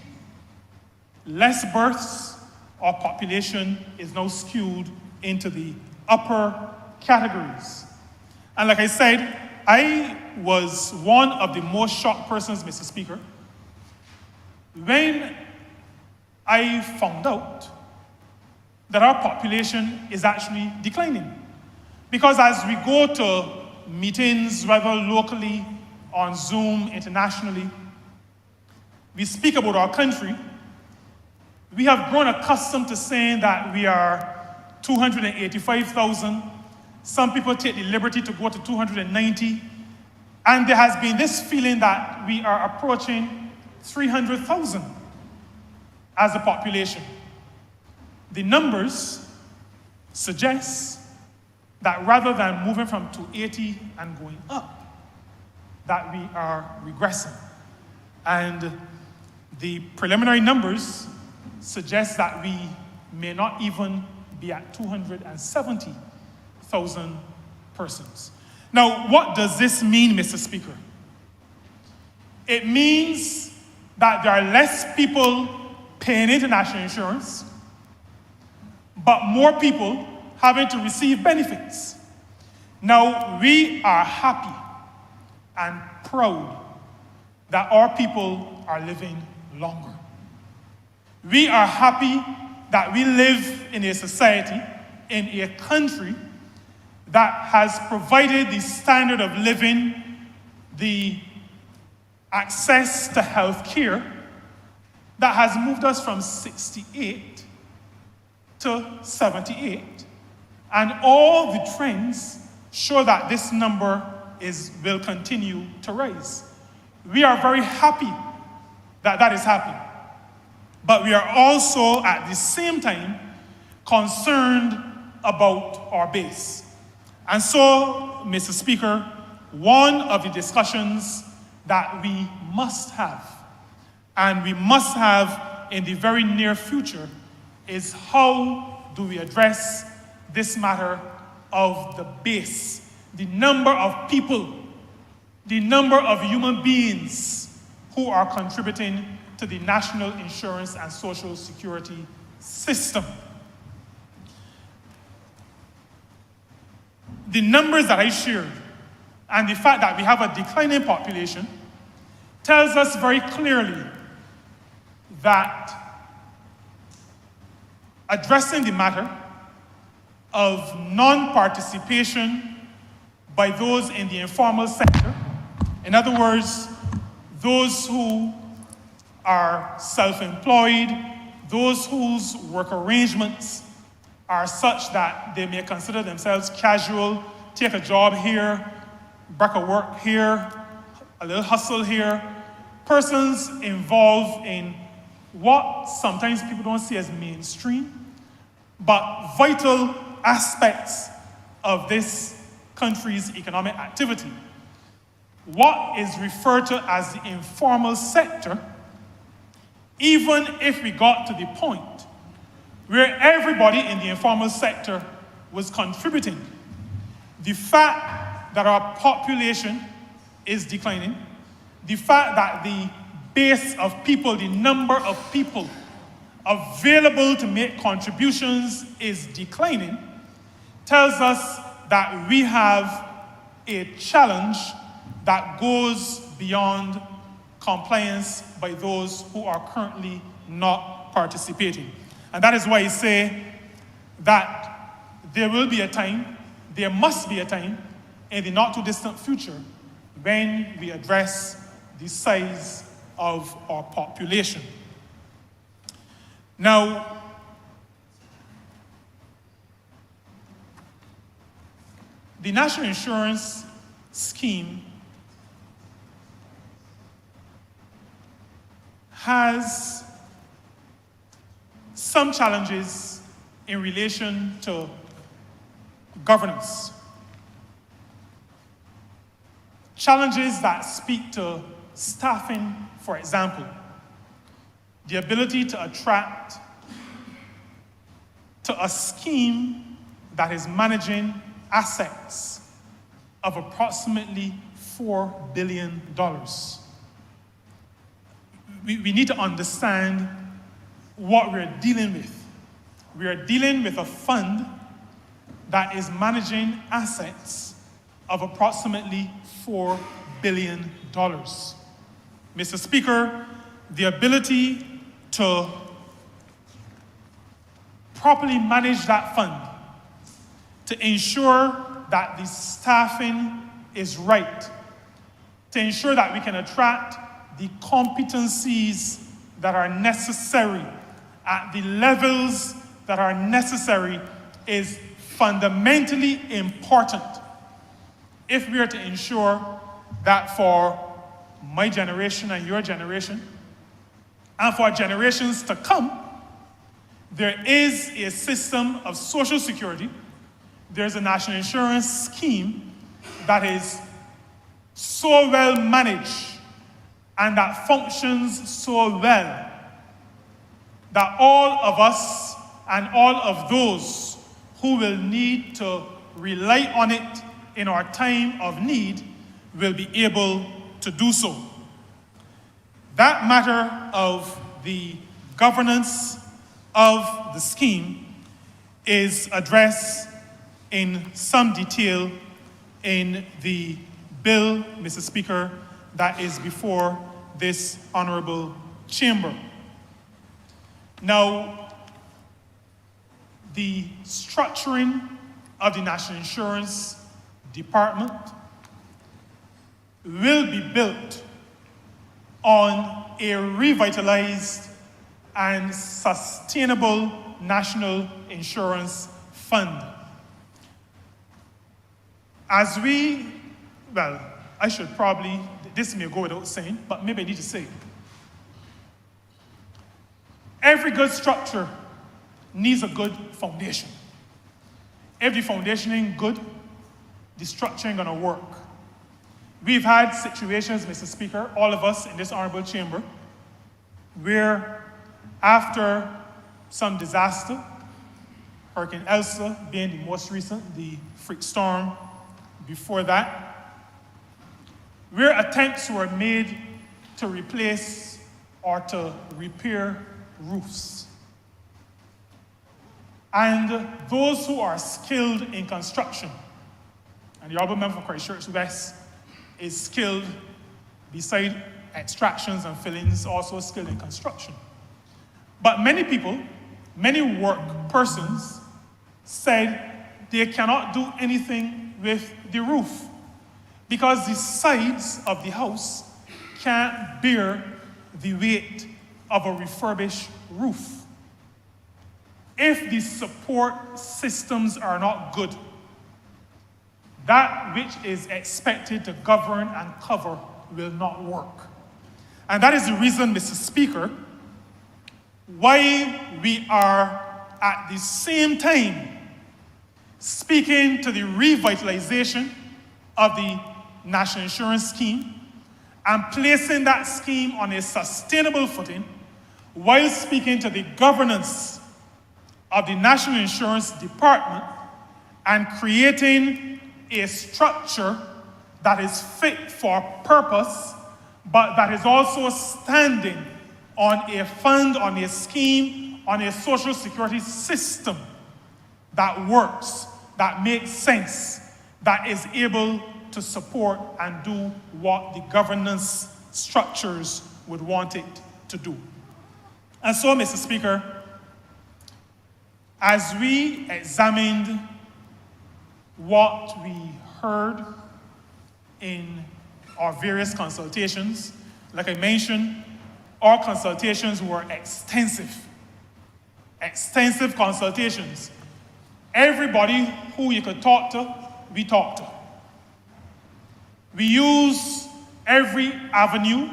Less births, our population is now skewed into the upper categories. And like I said, I was one of the most shocked persons, Mr. Speaker, when I found out that our population is actually declining. Because as we go to meetings, whether locally, on Zoom, internationally, we speak about our country, we have grown accustomed to saying that we are 285,000. Some people take the liberty to go to 290. And there has been this feeling that we are approaching 300,000 as a population. The numbers suggest that rather than moving from 280 and going up, that we are regressing. And the preliminary numbers suggest that we may not even be at 270,000 persons. Now, what does this mean, Mr. Speaker? It means that there are less people paying international insurance, but more people having to receive benefits. Now, we are happy and proud that our people are living longer. We are happy that we live in a society, in a country that has provided the standard of living the access to health care that has moved us from 68 to 78. And all the trends show that this number will continue to rise. We are very happy that that is happening. But we are also, at the same time, concerned about our base. And so, Mr. Speaker, one of the discussions that we must have, and we must have in the very near future, is how do we address this matter of the base, the number of people, the number of human beings who are contributing to the National Insurance and Social Security system. The numbers that I shared and the fact that we have a declining population tells us very clearly that addressing the matter of non-participation by those in the informal sector, in other words, those who are self-employed, those whose work arrangements are such that they may consider themselves casual, take a job here, break a work here, a little hustle here, persons involved in what sometimes people don't see as mainstream, but vital aspects of this country's economic activity. What is referred to as the informal sector, even if we got to the point where everybody in the informal sector was contributing, the fact that our population is declining, the fact that the base of people, the number of people available to make contributions is declining, tells us that we have a challenge that goes beyond compliance by those who are currently not participating. And that is why I say that there will be a time, there must be a time in the not too distant future when we address the size of our population. Now, the National Insurance Scheme has some challenges in relation to governance. Challenges that speak to staffing, for example, the ability to attract to a scheme that is managing assets of approximately $4 billion. We need to understand what we're dealing with. We are dealing with a fund that is managing assets of approximately $4 billion. Mr. Speaker, the ability to properly manage that fund, to ensure that the staffing is right, to ensure that we can attract the competencies that are necessary at the levels that are necessary is fundamentally important if we are to ensure that for my generation and your generation, and for generations to come, there is a system of social security, there's a national insurance scheme that is so well managed and that functions so well that all of us and all of those who will need to rely on it in our time of need will be able to do so. That matter of the governance of the scheme is addressed in some detail in the bill, Mr. Speaker, that is before this honorable chamber. Now, the structuring of the National Insurance Department will be built on a revitalized and sustainable national insurance fund. As we, well, I should probably, this may go without saying, but maybe I need to say it. Every good structure needs a good foundation. If the foundation ain't good, the structure ain't gonna work. We've had situations, Mr. Speaker, all of us in this honorable chamber, where after some disaster, Hurricane Elsa being the most recent, the freak storm before that, where attempts were made to replace or to repair roofs. And those who are skilled in construction, and the Honourable Member for Christchurch West is skilled, beside extractions and fillings, also skilled in construction. But many people, many work persons, said they cannot do anything with the roof because the sides of the house can't bear the weight of a refurbished roof. If the support systems are not good, that which is expected to govern and cover will not work. And that is the reason, Mr. Speaker, why we are at the same time speaking to the revitalization of the National Insurance Scheme and placing that scheme on a sustainable footing, while speaking to the governance of the National Insurance Department and creating a structure that is fit for purpose, but that is also standing on a fund, on a scheme, on a social security system that works, that makes sense, that is able to support and do what the governance structures would want it to do. And so, Mr. Speaker, as we examined what we heard in our various consultations, like I mentioned, our consultations were extensive consultations. Everybody who you could talk to, we talked to. We used every avenue,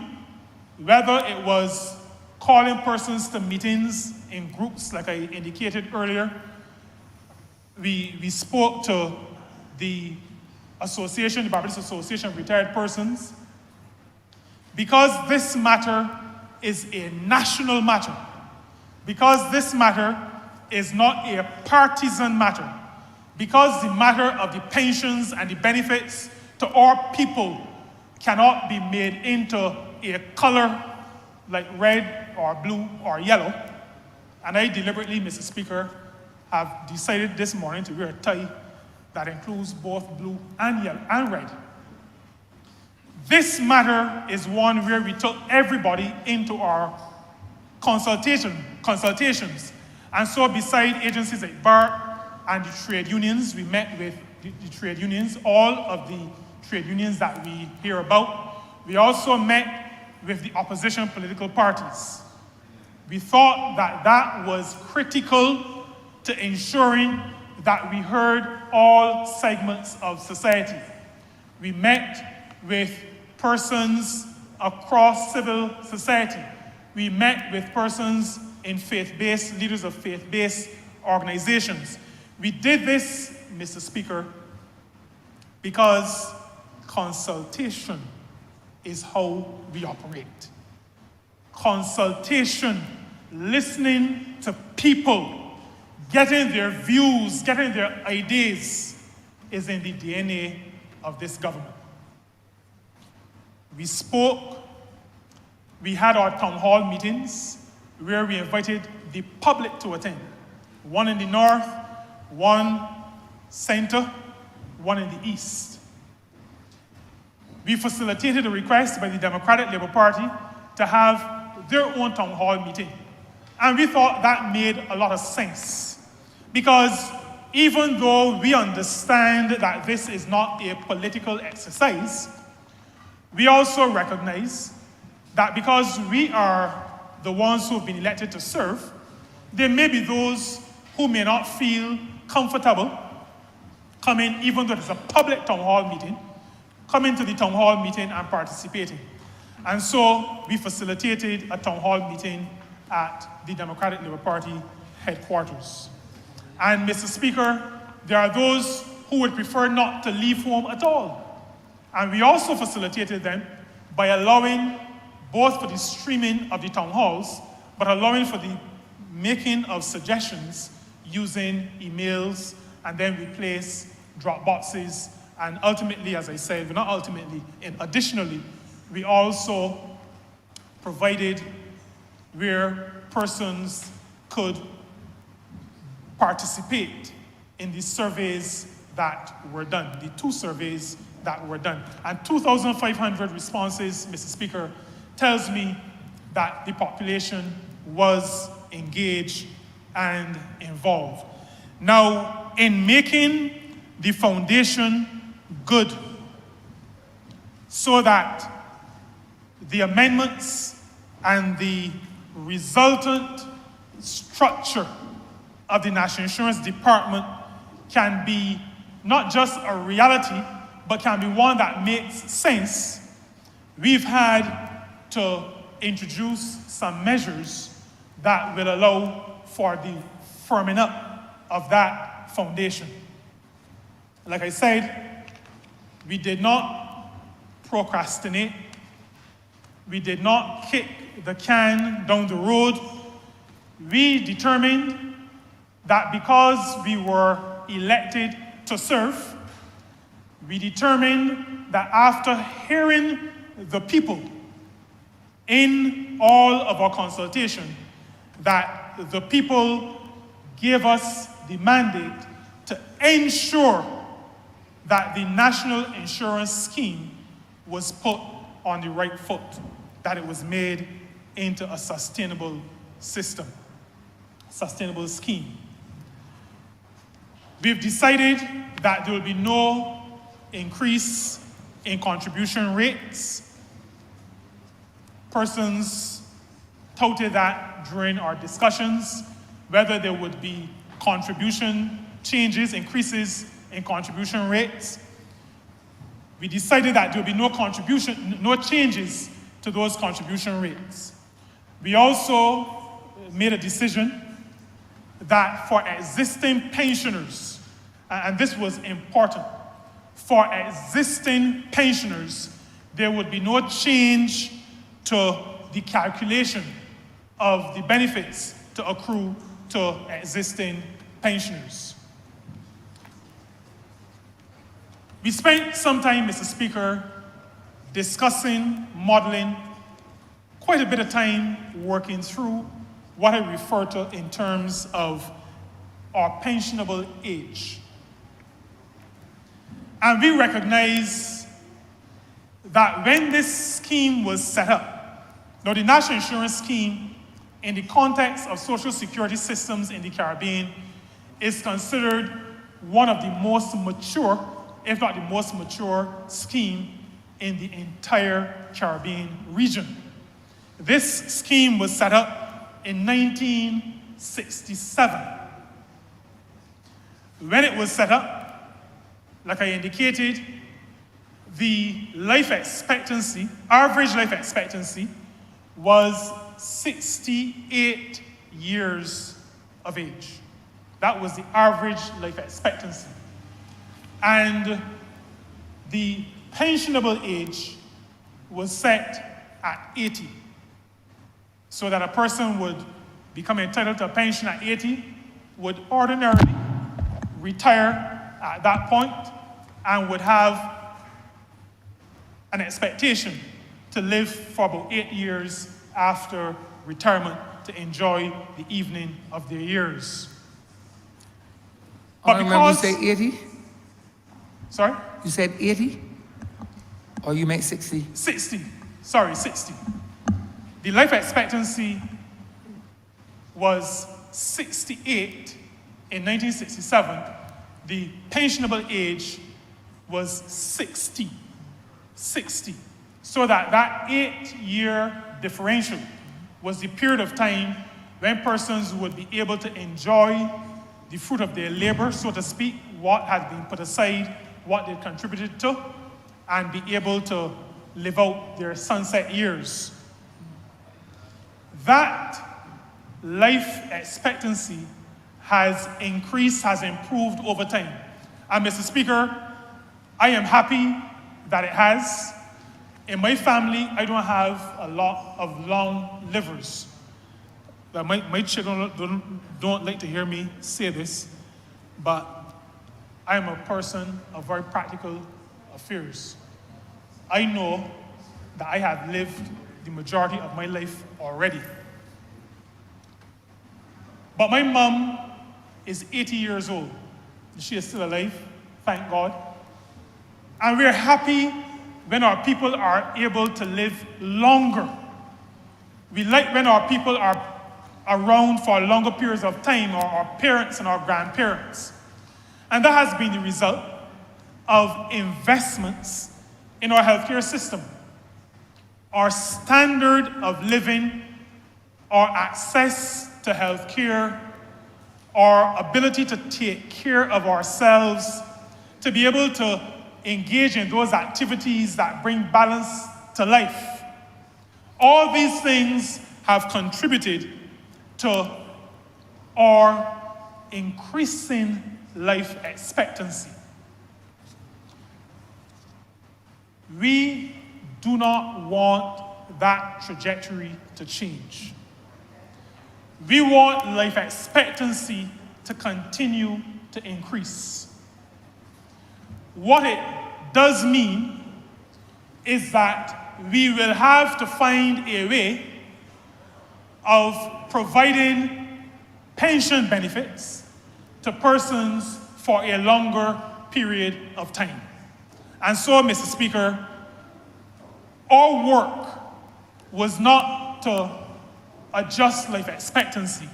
whether it was calling persons to meetings in groups, like I indicated earlier. We spoke to the association, the Barbados Association of Retired Persons, because this matter is a national matter, because this matter is not a partisan matter, because the matter of the pensions and the benefits to our people cannot be made into a color like red or blue or yellow. And I deliberately, Mr. Speaker, have decided this morning to wear a tie that includes both blue and yellow and red. This matter is one where we took everybody into our consultations. And so beside agencies like BART and the trade unions, we met with the trade unions, all of the trade unions that we hear about. We also met with the opposition political parties. We thought that that was critical to ensuring that we heard all segments of society. We met with persons across civil society. We met with persons in faith-based, leaders of faith-based organizations. We did this, Mr. Speaker, because consultation is how we operate. Consultation, listening to people, getting their views, getting their ideas, is in the DNA of this government. We spoke, we had our town hall meetings where we invited the public to attend. One in the north, one center, one in the east. We facilitated a request by the Democratic Labour Party to have their own town hall meeting. And we thought that made a lot of sense. Because even though we understand that this is not a political exercise, We also recognize that because we are the ones who have been elected to serve, there may be those who may not feel comfortable coming, even though it's a public town hall meeting, coming to the town hall meeting and participating. And so we facilitated a town hall meeting at the Democratic Labour Party headquarters. And Mr. Speaker, there are those who would prefer not to leave home at all. And we also facilitated them by allowing both for the streaming of the town halls, but allowing for the making of suggestions using emails, and then we place drop boxes. And ultimately, as I said, well, not ultimately, and additionally, we also provided where persons could participate in the surveys that were done, the 2 surveys that were done. And 2,500 responses, Mr. Speaker, tells me that the population was engaged and involved. Now, in making the foundation good, so that the amendments and the resultant structure of the National Insurance Department can be not just a reality, but can be one that makes sense, we've had to introduce some measures that will allow for the firming up of that foundation. Like I said, we did not procrastinate. We did not kick the can down the road. We determined that because we were elected to serve, we determined that after hearing the people in all of our consultation, that the people gave us the mandate to ensure that the national insurance scheme was put on the right foot, that it was made into a sustainable system, sustainable scheme. We've decided that there will be no increase in contribution rates. Persons touted that during our discussions, whether there would be contribution changes, increases in contribution rates. We decided that there would be no changes to those contribution rates. We also made a decision that for existing pensioners, and this was important, for existing pensioners, there would be no change to the calculation of the benefits to accrue to existing pensioners. We spent some time, Mr. Speaker, discussing, modeling, quite a bit of time working through what I refer to in terms of our pensionable age. And we recognize that when this scheme was set up, now the National Insurance Scheme, in the context of social security systems in the Caribbean, is considered one of the most mature, if not the most mature scheme in the entire Caribbean region. This scheme was set up in 1967. When it was set up, like I indicated, the life expectancy, average life expectancy, was 68 years of age. That was the average life expectancy. And the pensionable age was set at 80. So that a person would become entitled to a pension at 80, would ordinarily retire at that point, and would have an expectation to live for about 8 years after retirement to enjoy the evening of their years. But Honourable, because... you say 80? Sorry? You said 80? Or you meant 60? 60. Sorry, 60. The life expectancy was 68 in 1967. The pensionable age was 60. 60. so that that 8-year differential was the period of time when persons would be able to enjoy the fruit of their labor, so to speak, what had been put aside, what they contributed to, and be able to live out their sunset years. That life expectancy has increased, has improved over time. And Mr. Speaker, I am happy that it has. In my family, I don't have a lot of long livers. My children don't like to hear me say this, but I am a person of very practical affairs. I know that I have lived the majority of my life already. But my mom is 80 years old. She is still alive, thank God. And we're happy when our people are able to live longer. We like when our people are around for longer periods of time, or our parents and our grandparents. And that has been the result of investments in our healthcare system. Our standard of living, our access to healthcare, our ability to take care of ourselves, to be able to engage in those activities that bring balance to life. All these things have contributed to our increasing life expectancy. We do not want that trajectory to change. We want life expectancy to continue to increase. What it does mean is that we will have to find a way of providing pension benefits to persons for a longer period of time. And so, Mr. Speaker, our work was not to adjust life expectancy.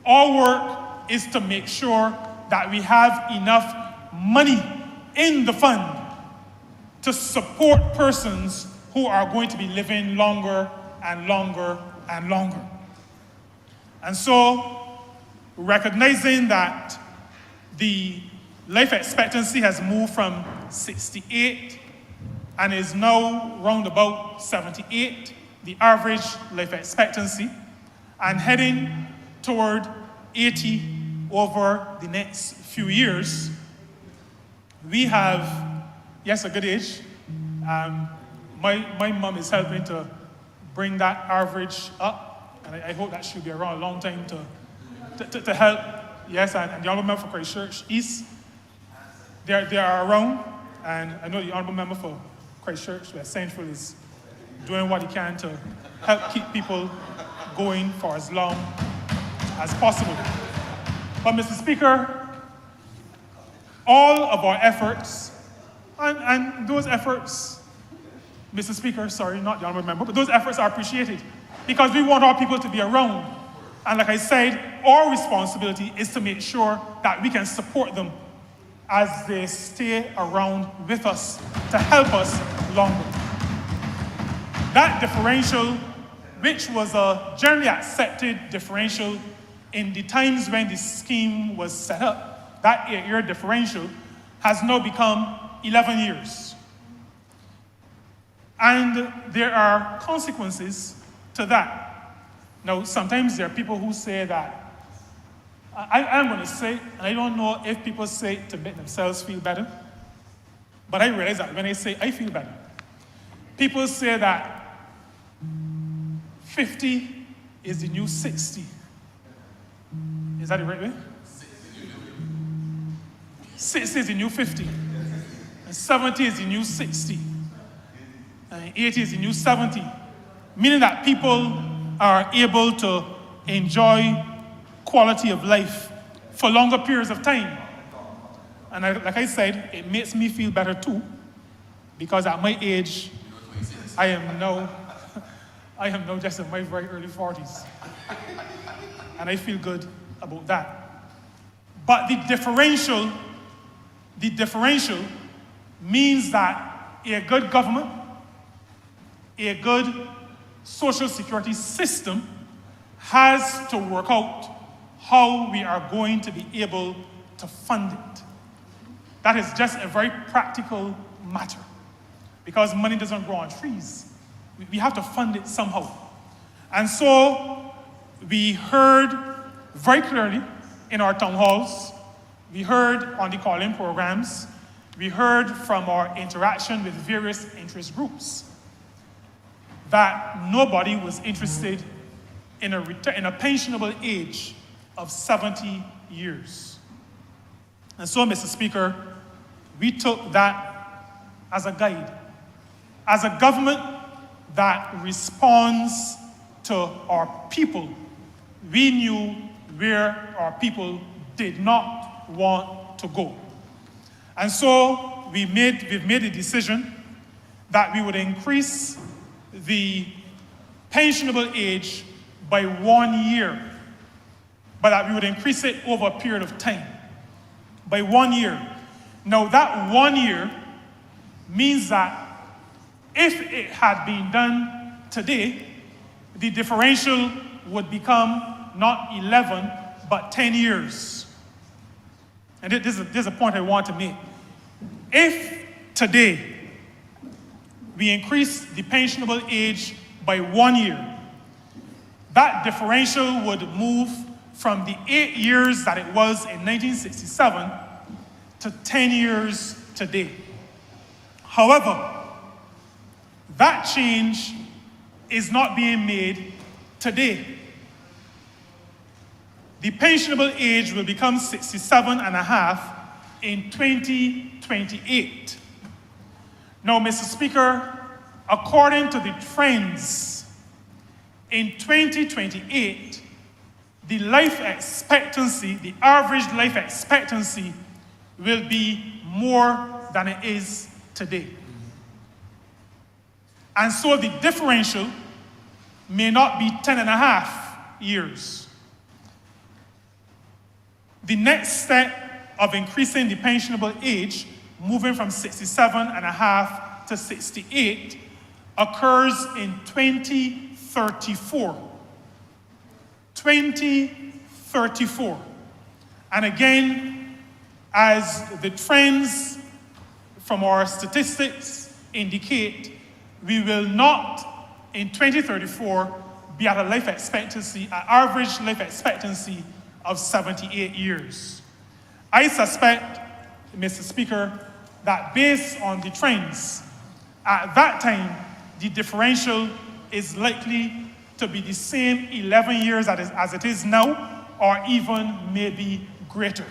Our work is to make sure that we have enough money in the fund to support persons who are going to be living longer and longer and longer. And so, recognizing that the life expectancy has moved from 68 and is now round about 78, the average life expectancy, and heading toward 80 over the next few years, we have, yes, a good age. My mom is helping to bring that average up, and I hope that she'll be around a long time to help. Yes, and the Honourable Member for Christchurch East, they are around, and I know the Honourable Member for Christchurch, where Central is doing what he can to help keep people going for as long as possible. But Mr. Speaker, all of our efforts, and those efforts, Mr. Speaker, sorry, not the Honourable Member, but those efforts are appreciated because we want our people to be around. And like I said, our responsibility is to make sure that we can support them as they stay around with us to help us longer. That differential, which was a generally accepted differential in the times when the scheme was set up, that 8-year differential has now become 11 years. And there are consequences to that. Now, sometimes there are people who say that, I'm going to say, and I don't know if people say it to make themselves feel better, but I realize that when I say I feel better, people say that 50 is the new 60. Is that the right way? 60 is the new 50. And 70 is the new 60. And 80 is the new 70. Meaning that people are able to enjoy quality of life for longer periods of time. And like I said, it makes me feel better too, because at my age, I am now just in my very early 40s. And I feel good about that. But the differential means that a good government, a good social security system has to work out how we are going to be able to fund it. That is just a very practical matter, because money doesn't grow on trees. We have to fund it somehow. And so we heard very clearly in our town halls, we heard on the call-in programs, we heard from our interaction with various interest groups that nobody was interested in a pensionable age of 70 years. And so, Mr. Speaker, we took that as a guide. As a government that responds to our people, we knew where our people did not want to go. And so we've made the decision that we would increase the pensionable age by 1 year, but that we would increase it over a period of time, by 1 year. Now that 1 year means that if it had been done today, the differential would become not 11, but 10 years. And this is a point I want to make. If today we increase the pensionable age by 1 year, that differential would move from the 8 years that it was in 1967 to 10 years today. However, that change is not being made today. The pensionable age will become 67 and a half in 2028. Now, Mr. Speaker, according to the trends, in 2028, the life expectancy, the average life expectancy, will be more than it is today. And so the differential may not be 10 and a half years. The next step of increasing the pensionable age, moving from 67 and a half to 68, occurs in 2034. 2034. And again, as the trends from our statistics indicate, we will not, in 2034, be at a life expectancy, an average life expectancy of 78 years. I suspect, Mr. Speaker, that based on the trends, at that time, the differential is likely to be the same 11 years as it is now, or even maybe greater.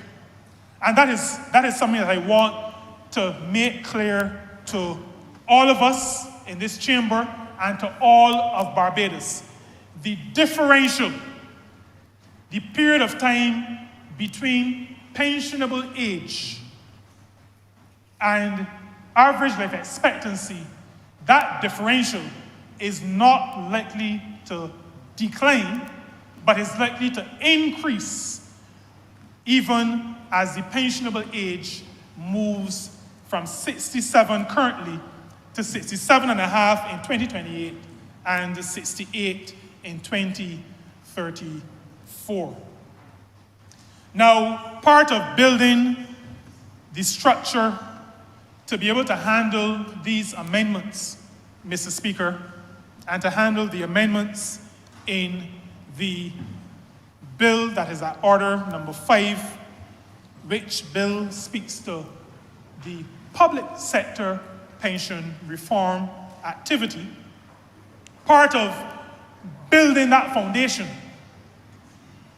And that is something that I want to make clear to all of us in this chamber and to all of Barbados. The differential, the period of time between pensionable age and average life expectancy, that differential is not likely to decline, but is likely to increase even as the pensionable age moves from 67 currently to 67 and a half in 2028 and 68 in 2034. Now, part of building the structure to be able to handle these amendments, Mr. Speaker, and to handle the amendments in the bill that is at order number 5, which bill speaks to the public sector pension reform activity. Part of building that foundation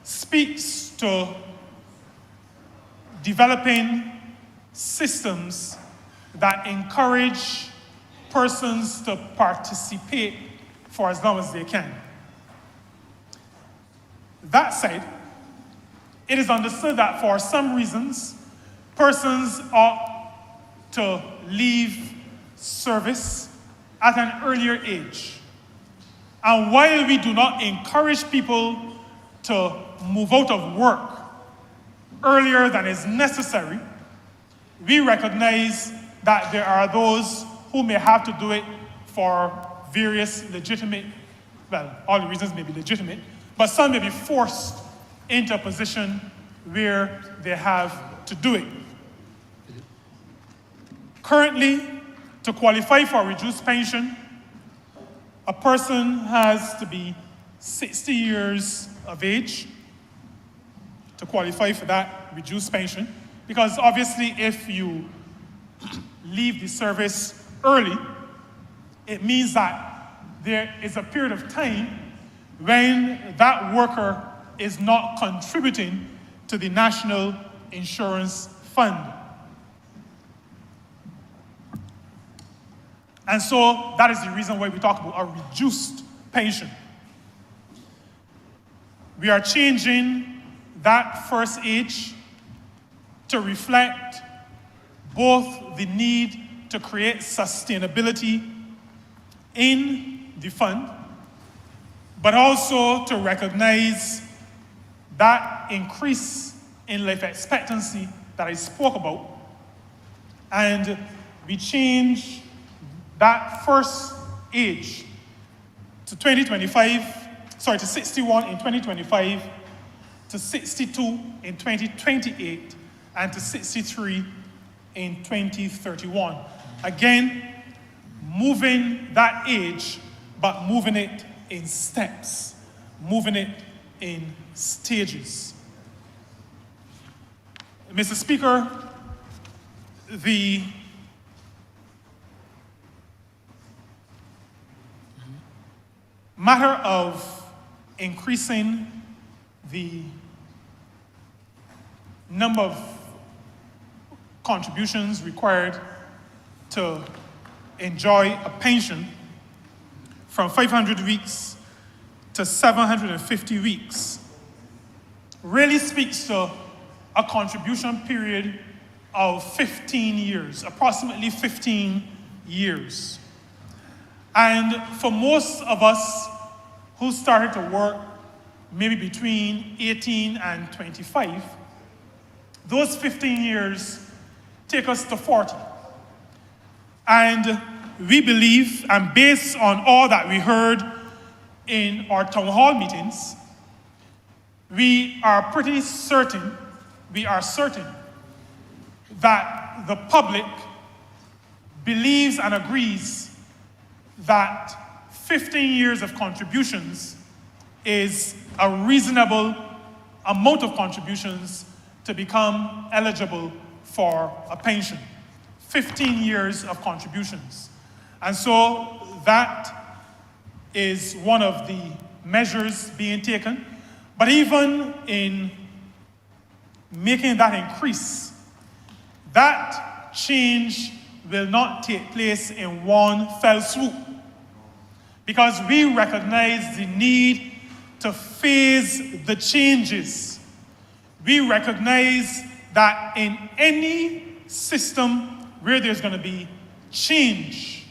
speaks to developing systems that encourage persons to participate for as long as they can. That said, it is understood that for some reasons, persons ought to leave service at an earlier age. And while we do not encourage people to move out of work earlier than is necessary, we recognize that there are those who may have to do it for various legitimate, well, all the reasons may be legitimate, but some may be forced into a position where they have to do it. Currently, to qualify for a reduced pension, a person has to be 60 years of age to qualify for that reduced pension, because obviously if you leave the service early, it means that there is a period of time when that worker is not contributing to the National Insurance Fund. And so that is the reason why we talk about a reduced pension. We are changing that first age to reflect both the need to create sustainability in the fund, but also to recognize that increase in life expectancy that I spoke about. And we change that first age to 61 in 2025, to 62 in 2028, and to 63 in 2031. Again, moving that age, but moving it in steps, moving it in stages. Mr. Speaker, the matter of increasing the number of contributions required to enjoy a pension from 500 weeks to 750 weeks really speaks to a contribution period of 15 years, approximately 15 years. And for most of us who started to work maybe between 18 and 25, those 15 years take us to 40. And we believe, and based on all that we heard in our town hall meetings, we are certain that the public believes and agrees that 15 years of contributions is a reasonable amount of contributions to become eligible for a pension. 15 years of contributions. And so that is one of the measures being taken. But even in making that increase, that change will not take place in one fell swoop, because we recognize the need to phase the changes. We recognize that in any system where there's going to be change,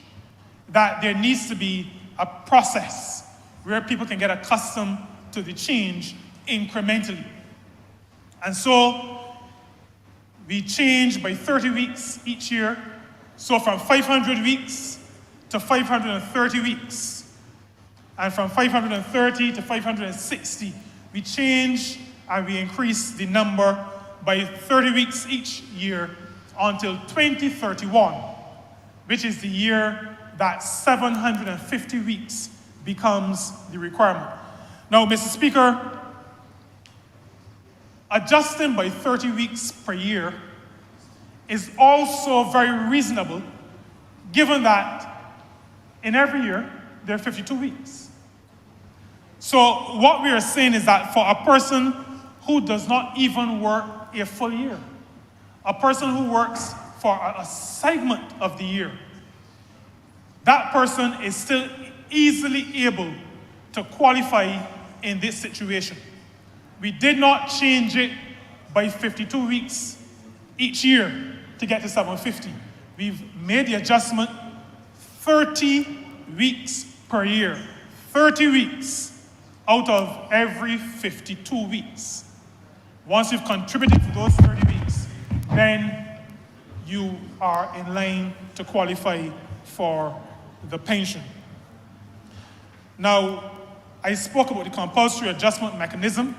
that there needs to be a process where people can get accustomed to the change incrementally. And so we change by 30 weeks each year. So from 500 weeks to 530 weeks. And from 530 to 560, we change and we increase the number by 30 weeks each year until 2031, which is the year that 750 weeks becomes the requirement. Now, Mr. Speaker, adjusting by 30 weeks per year is also very reasonable, given that in every year there are 52 weeks. So what we are saying is that for a person who does not even work a full year, a person who works for a segment of the year, that person is still easily able to qualify in this situation. We did not change it by 52 weeks each year to get to 750. We've made the adjustment 30 weeks per year. 30 weeks out of every 52 weeks. Once you've contributed for those 30 weeks, then you are in line to qualify for the pension. Now, I spoke about the compulsory adjustment mechanism.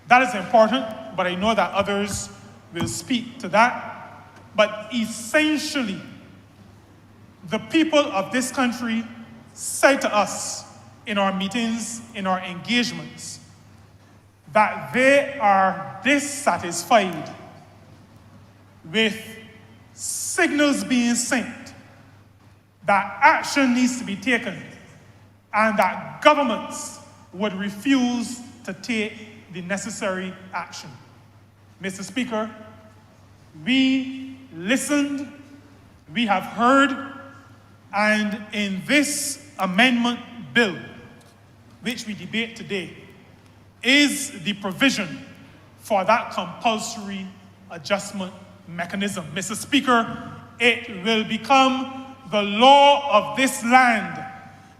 That is important, but I know that others will speak to that. But essentially, the people of this country said to us in our meetings, in our engagements, that they are dissatisfied with signals being sent that action needs to be taken and that governments would refuse to take the necessary action. Mr. Speaker, we listened, we have heard, and in this amendment bill, which we debate today, is the provision for that compulsory adjustment mechanism. Mr. Speaker, it will become the law of this land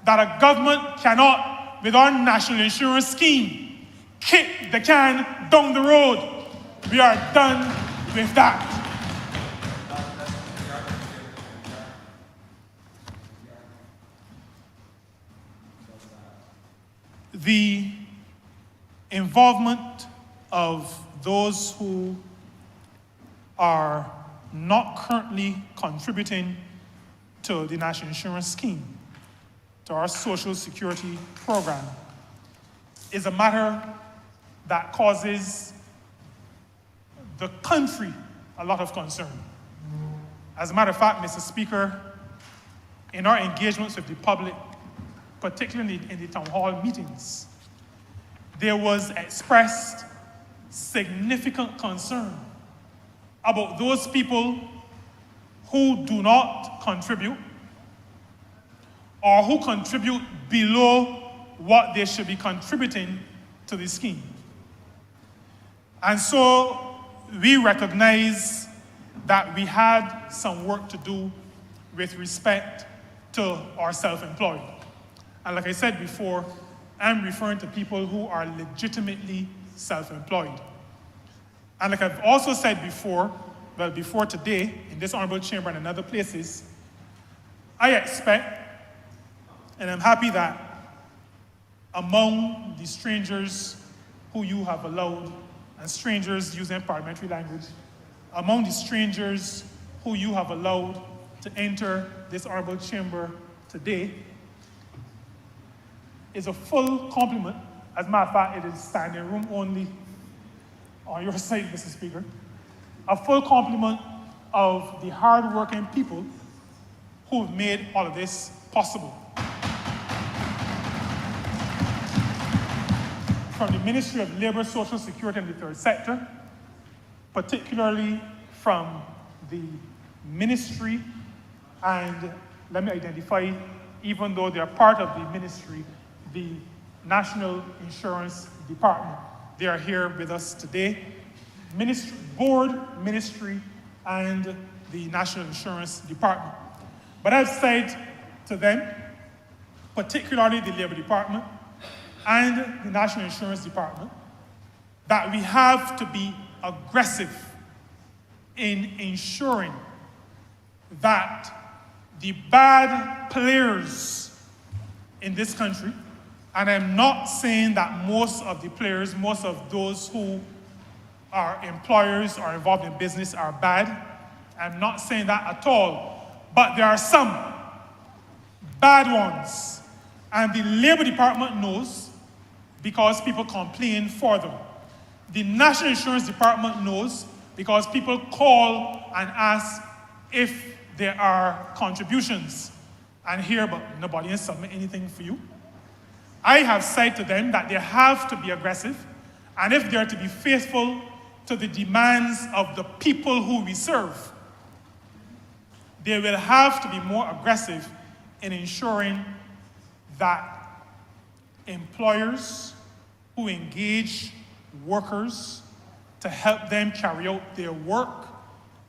that a government cannot, with our national insurance scheme, kick the can down the road. We are done with that. The involvement of those who are not currently contributing to the national insurance scheme, to our social security program, is a matter that causes the country a lot of concern. As a matter of fact, Mr. Speaker, in our engagements with the public, particularly in the town hall meetings, there was expressed significant concern about those people who do not contribute or who contribute below what they should be contributing to the scheme. And so we recognize that we had some work to do with respect to our self-employed. And like I said before, I'm referring to people who are legitimately self-employed. And like I've also said before, well, before today, in this honorable chamber and in other places, I expect, and I'm happy that among the strangers who you have allowed, and strangers using parliamentary language, among the strangers who you have allowed to enter this honorable chamber today, is a full complement. As a matter of fact, it is standing room only on your side, Mr. Speaker. A full complement of the hard-working people who've made all of this possible. From the Ministry of Labor, Social Security, and the third sector, particularly from the ministry, and let me identify, even though they are part of the ministry, the National Insurance Department. They are here with us today. Ministry, board, ministry, and the National Insurance Department. But I've said to them, particularly the Labor Department and the National Insurance Department, that we have to be aggressive in ensuring that the bad players in this country, and I'm not saying that most of the players, most of those who are employers or involved in business are bad. I'm not saying that at all. But there are some bad ones. And the Labor Department knows because people complain for them. The National Insurance Department knows because people call and ask if there are contributions. And here, but nobody has submitted anything for you. I have said to them that they have to be aggressive, and if they are to be faithful to the demands of the people who we serve, they will have to be more aggressive in ensuring that employers who engage workers to help them carry out their work,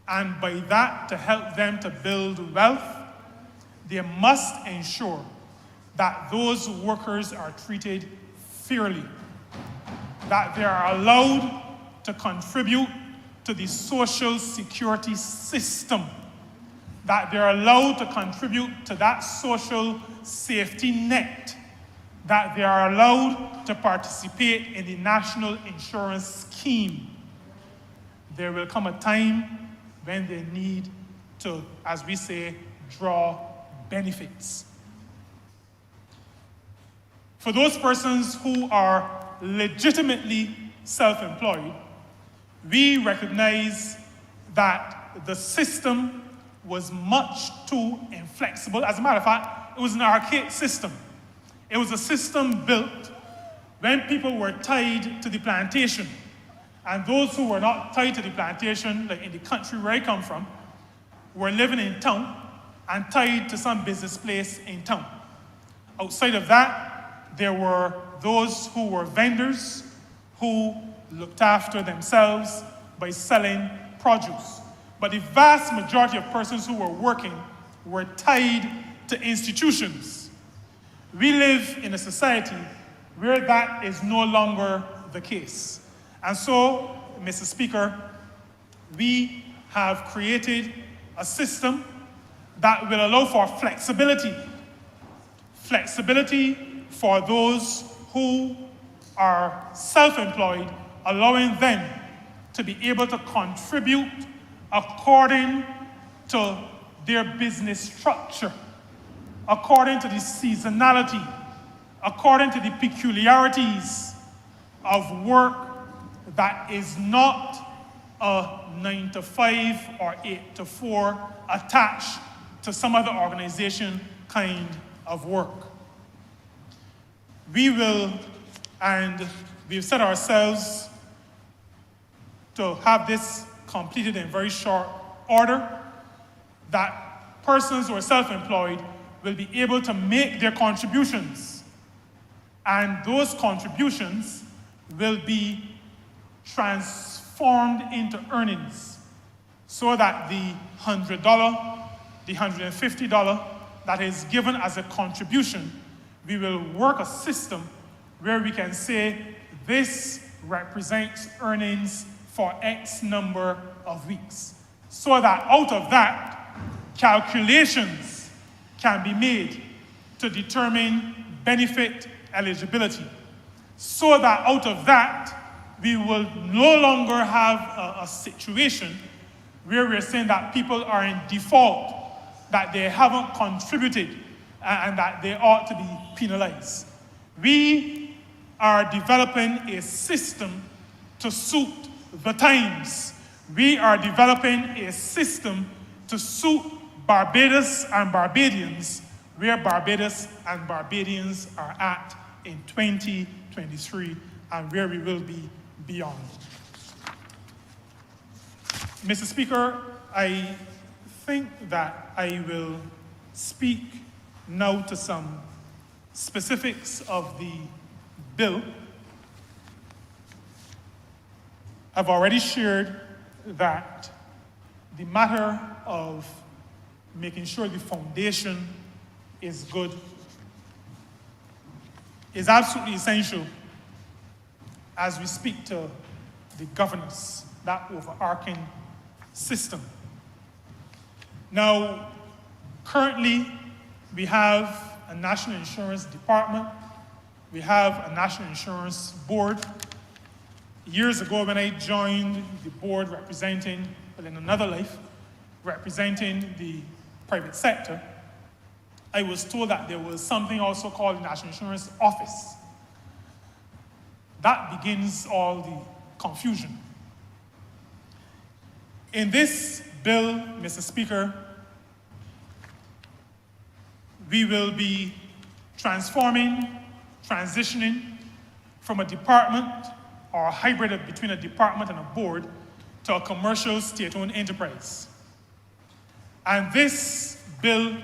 and by that to help them to build wealth, they must ensure that those workers are treated fairly, that they are allowed to contribute to the social security system, that they're allowed to contribute to that social safety net that they are allowed to participate in the national insurance scheme. There will come a time when they need to, as we say, draw benefits. For those persons who are legitimately self-employed, we recognize that the system was much too inflexible. As a matter of fact, it was an archaic system. It was a system built when people were tied to the plantation. And those who were not tied to the plantation, like in the country where I come from, were living in town and tied to some business place in town. Outside of that, there were those who were vendors who looked after themselves by selling produce. But the vast majority of persons who were working were tied to institutions. We live in a society where that is no longer the case. And so, Mr. Speaker, we have created a system that will allow for flexibility. Flexibility for those who are self-employed, allowing them to be able to contribute according to their business structure, according to the seasonality, according to the peculiarities of work that is not a 9 to 5 or 8 to 4 attached to some other organization kind of work. We will, and we've set ourselves to have this completed in very short order, that persons who are self-employed will be able to make their contributions, and those contributions will be transformed into earnings so that the $100, the $150 that is given as a contribution, we will work a system where we can say this represents earnings for X number of weeks, so that out of that, calculations can be made to determine benefit eligibility, so that out of that, we will no longer have a situation where we're saying that people are in default, that they haven't contributed, and that they ought to be penalized. We are developing a system to suit the times. We are developing a system to suit Barbados and Barbadians where Barbados and Barbadians are at in 2023 and where we will be beyond. Mr. Speaker, I think that I will speak now to some specifics of the bill. I've already shared that the matter of making sure the foundation is good is absolutely essential as we speak to the governance, that overarching system. Now, currently, we have a National Insurance Department, we have a National Insurance Board. Years ago, when I joined the board representing, well, in another life, representing the private sector, I was told that there was something also called the National Insurance Office. That begins all the confusion. In this bill, Mr. Speaker, we will be transitioning from a department or a hybrid between a department and a board to a commercial state-owned enterprise. And this bill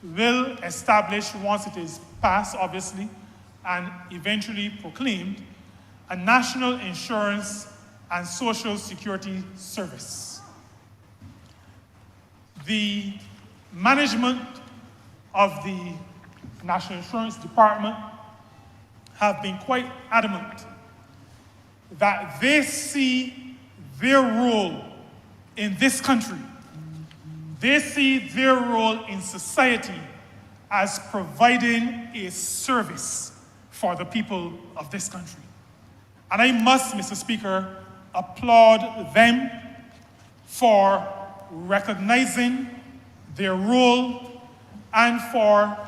will establish, once it is passed, obviously, and eventually proclaimed, a national insurance and social security service. The management of the National Insurance Department have been quite adamant that they see their role in this country, they see their role in society as providing a service, for the people of this country. And I must, Mr. Speaker, applaud them for recognizing their role and for,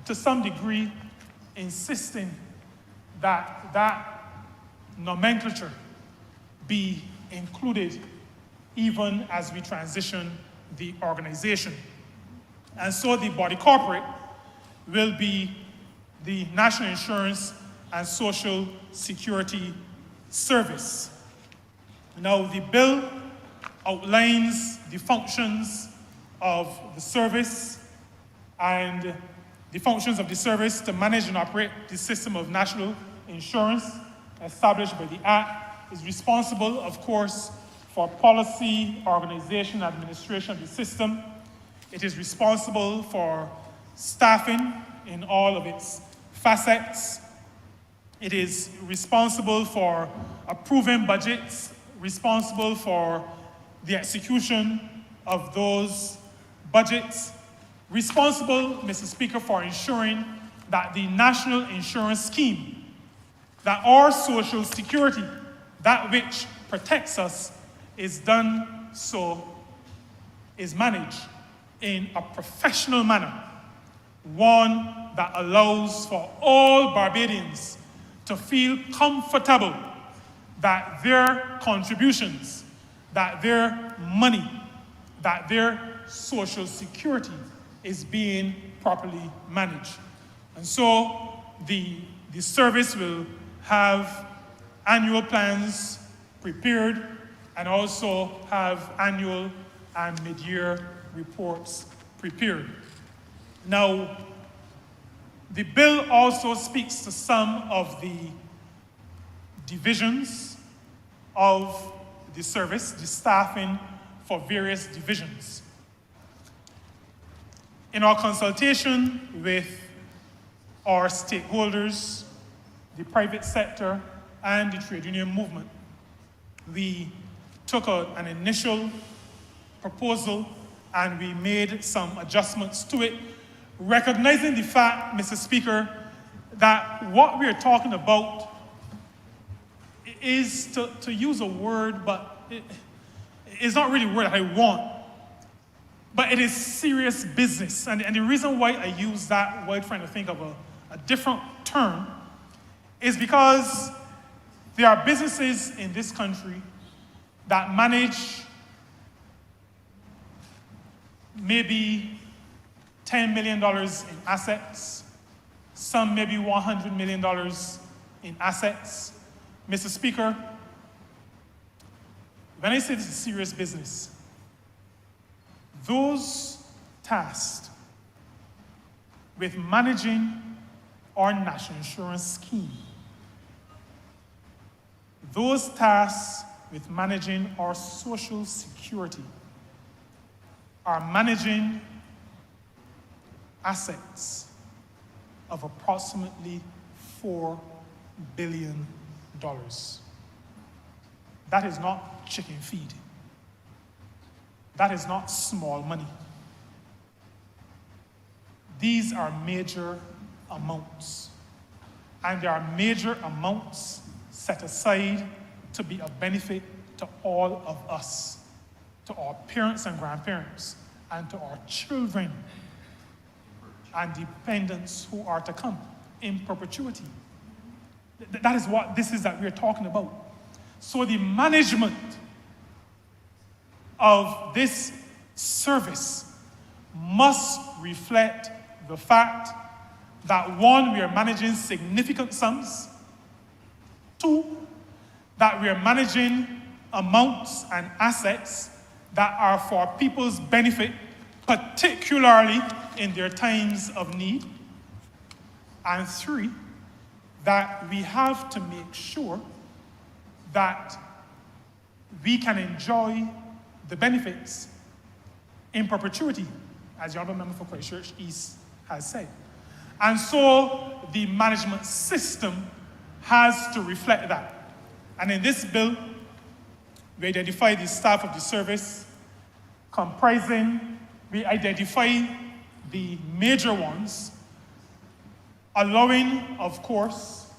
to some degree, insisting that that nomenclature be included even as we transition the organization. And so the body corporate will be the National Insurance and Social Security Service. Now, the bill outlines the functions of the service and the functions of the service to manage and operate the system of national insurance established by the Act, is responsible, of course, for policy, organization, administration of the system. It is responsible for staffing in all of its facets. It is responsible for approving budgets, responsible for the execution of those budgets, responsible, Mr. Speaker, for ensuring that the national insurance scheme, that our social security, that which protects us, is done so, is managed in a professional manner, one that allows for all Barbadians to feel comfortable that their contributions, that their money, that their social security is being properly managed. And so the service will have annual plans prepared and also have annual and mid-year reports prepared. Now, the bill also speaks to some of the divisions of the service, the staffing for various divisions. In our consultation with our stakeholders, the private sector, and the trade union movement, we took an initial proposal and we made some adjustments to it, recognizing the fact, Mr. Speaker, that what we're talking about is, to use a word, but it's not really a word I want, but it is serious business. And the reason why I use that word, trying to think of a different term, is because there are businesses in this country that manage maybe $10 million in assets, some maybe $100 million in assets. Mr. Speaker, when I say this is serious business, those tasked with managing our national insurance scheme, those tasked with managing our social security, are managing assets of approximately $4 billion. That is not chicken feed. That is not small money. These are major amounts. And there are major amounts set aside to be of benefit to all of us, to our parents and grandparents, and to our children and dependents who are to come in perpetuity. That is what this is that we're talking about. So the management of this service must reflect the fact that, one, we are managing significant sums, two, that we are managing amounts and assets that are for people's benefit, particularly in their times of need, and three, that we have to make sure that we can enjoy the benefits in perpetuity, as the Honourable Member for Christchurch East has said. And so the management system has to reflect that. And in this bill, we identify the staff of the service we identify the major ones allowing, of course,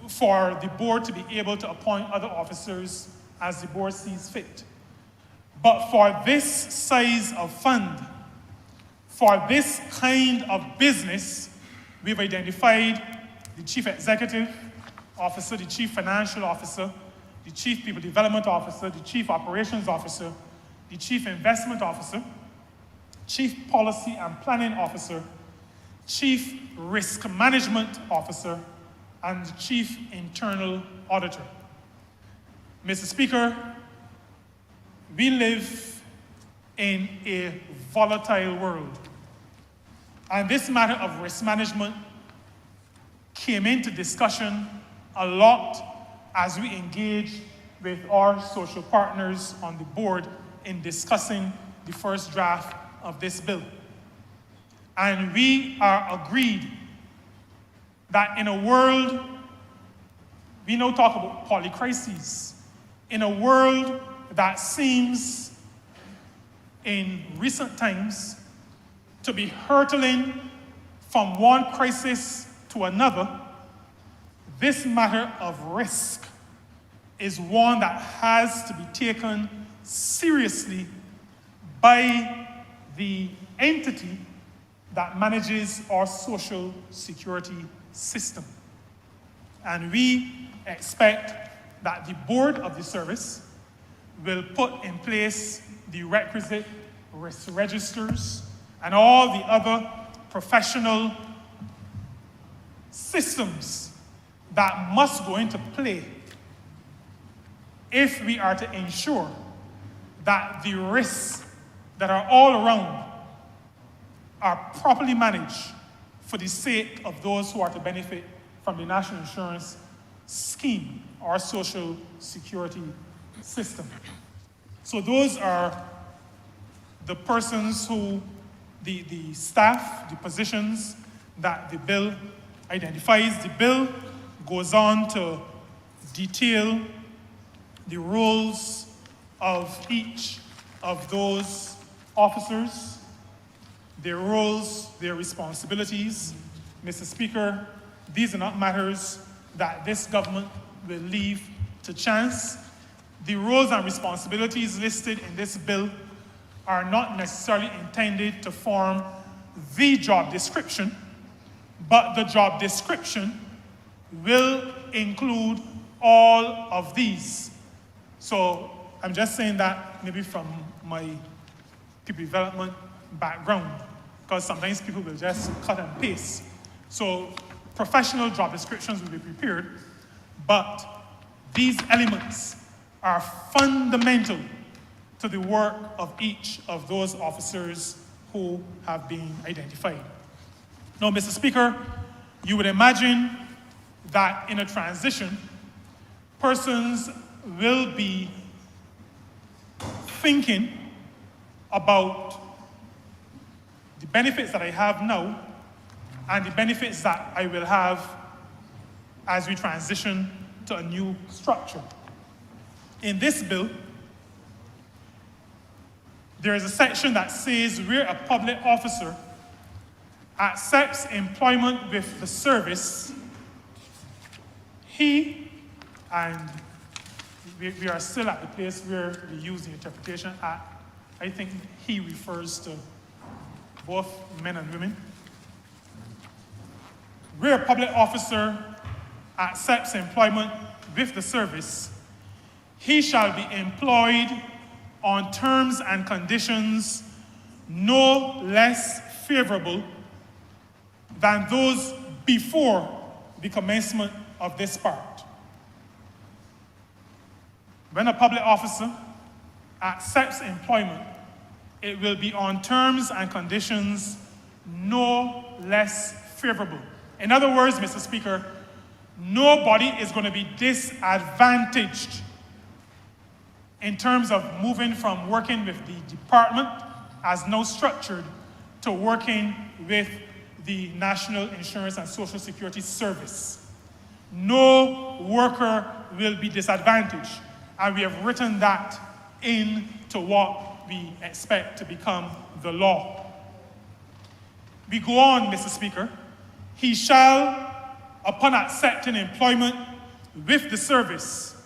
for the board to be able to appoint other officers as the board sees fit. But for this size of fund, for this kind of business, we've identified the chief executive officer, the chief financial officer, the chief people development officer, the chief operations officer, the chief investment officer, chief policy and planning officer, chief risk management officer, and chief internal auditor. Mr. Speaker, we live in a volatile world, and this matter of risk management came into discussion a lot as we engaged with our social partners on the board in discussing the first draft of this bill. And we are agreed that in a world, we now talk about polycrises, in a world that seems in recent times to be hurtling from one crisis to another, this matter of risk is one that has to be taken seriously by the entity that manages our social security system. And we expect that the board of the service will put in place the requisite risk registers and all the other professional systems that must go into play if we are to ensure that the risks that are all around are properly managed for the sake of those who are to benefit from the national insurance scheme, our social security system. So those are the persons who, the staff, the positions that the bill identifies. The bill goes on to detail the roles of each of those officers, their roles, their responsibilities. Mr. Speaker, these are not matters that this government will leave to chance. The roles and responsibilities listed in this bill are not necessarily intended to form the job description, but the job description will include all of these. So I'm just saying that maybe from my people development background, because sometimes people will just cut and paste. So professional job descriptions will be prepared, but these elements are fundamental to the work of each of those officers who have been identified. Now, Mr. Speaker, you would imagine that in a transition, persons will be thinking about the benefits that I have now and the benefits that I will have as we transition to a new structure. In this bill, there is a section that says where a public officer accepts employment with the service, he, and we are still at the place where we use the interpretation act. I think he refers to both men and women. Where a public officer accepts employment with the service, he shall be employed on terms and conditions no less favorable than those before the commencement of this part. When a public officer accepts employment, it will be on terms and conditions no less favorable. In other words, Mr. Speaker, nobody is going to be disadvantaged in terms of moving from working with the department as now structured to working with the National Insurance and Social Security Service. No worker will be disadvantaged, and we have written that into what we expect to become the law. We go on, Mr. Speaker, he shall, upon accepting employment with the service,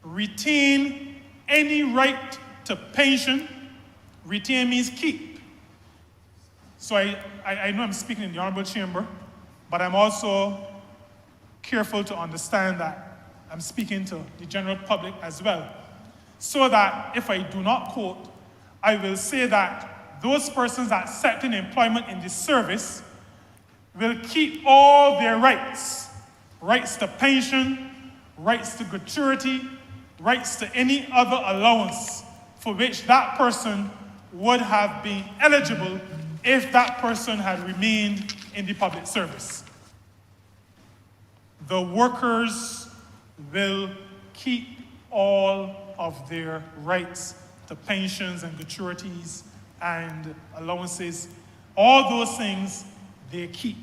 retain any right to pension. Retain means keep. So I know I'm speaking in the Honourable Chamber, but I'm also careful to understand that I'm speaking to the general public as well. So that if I do not quote, I will say that those persons accepting employment in this service will keep all their rights, rights to pension, rights to gratuity, rights to any other allowance for which that person would have been eligible if that person had remained in the public service. The workers will keep all of their rights to pensions and gratuities and allowances. All those things they keep.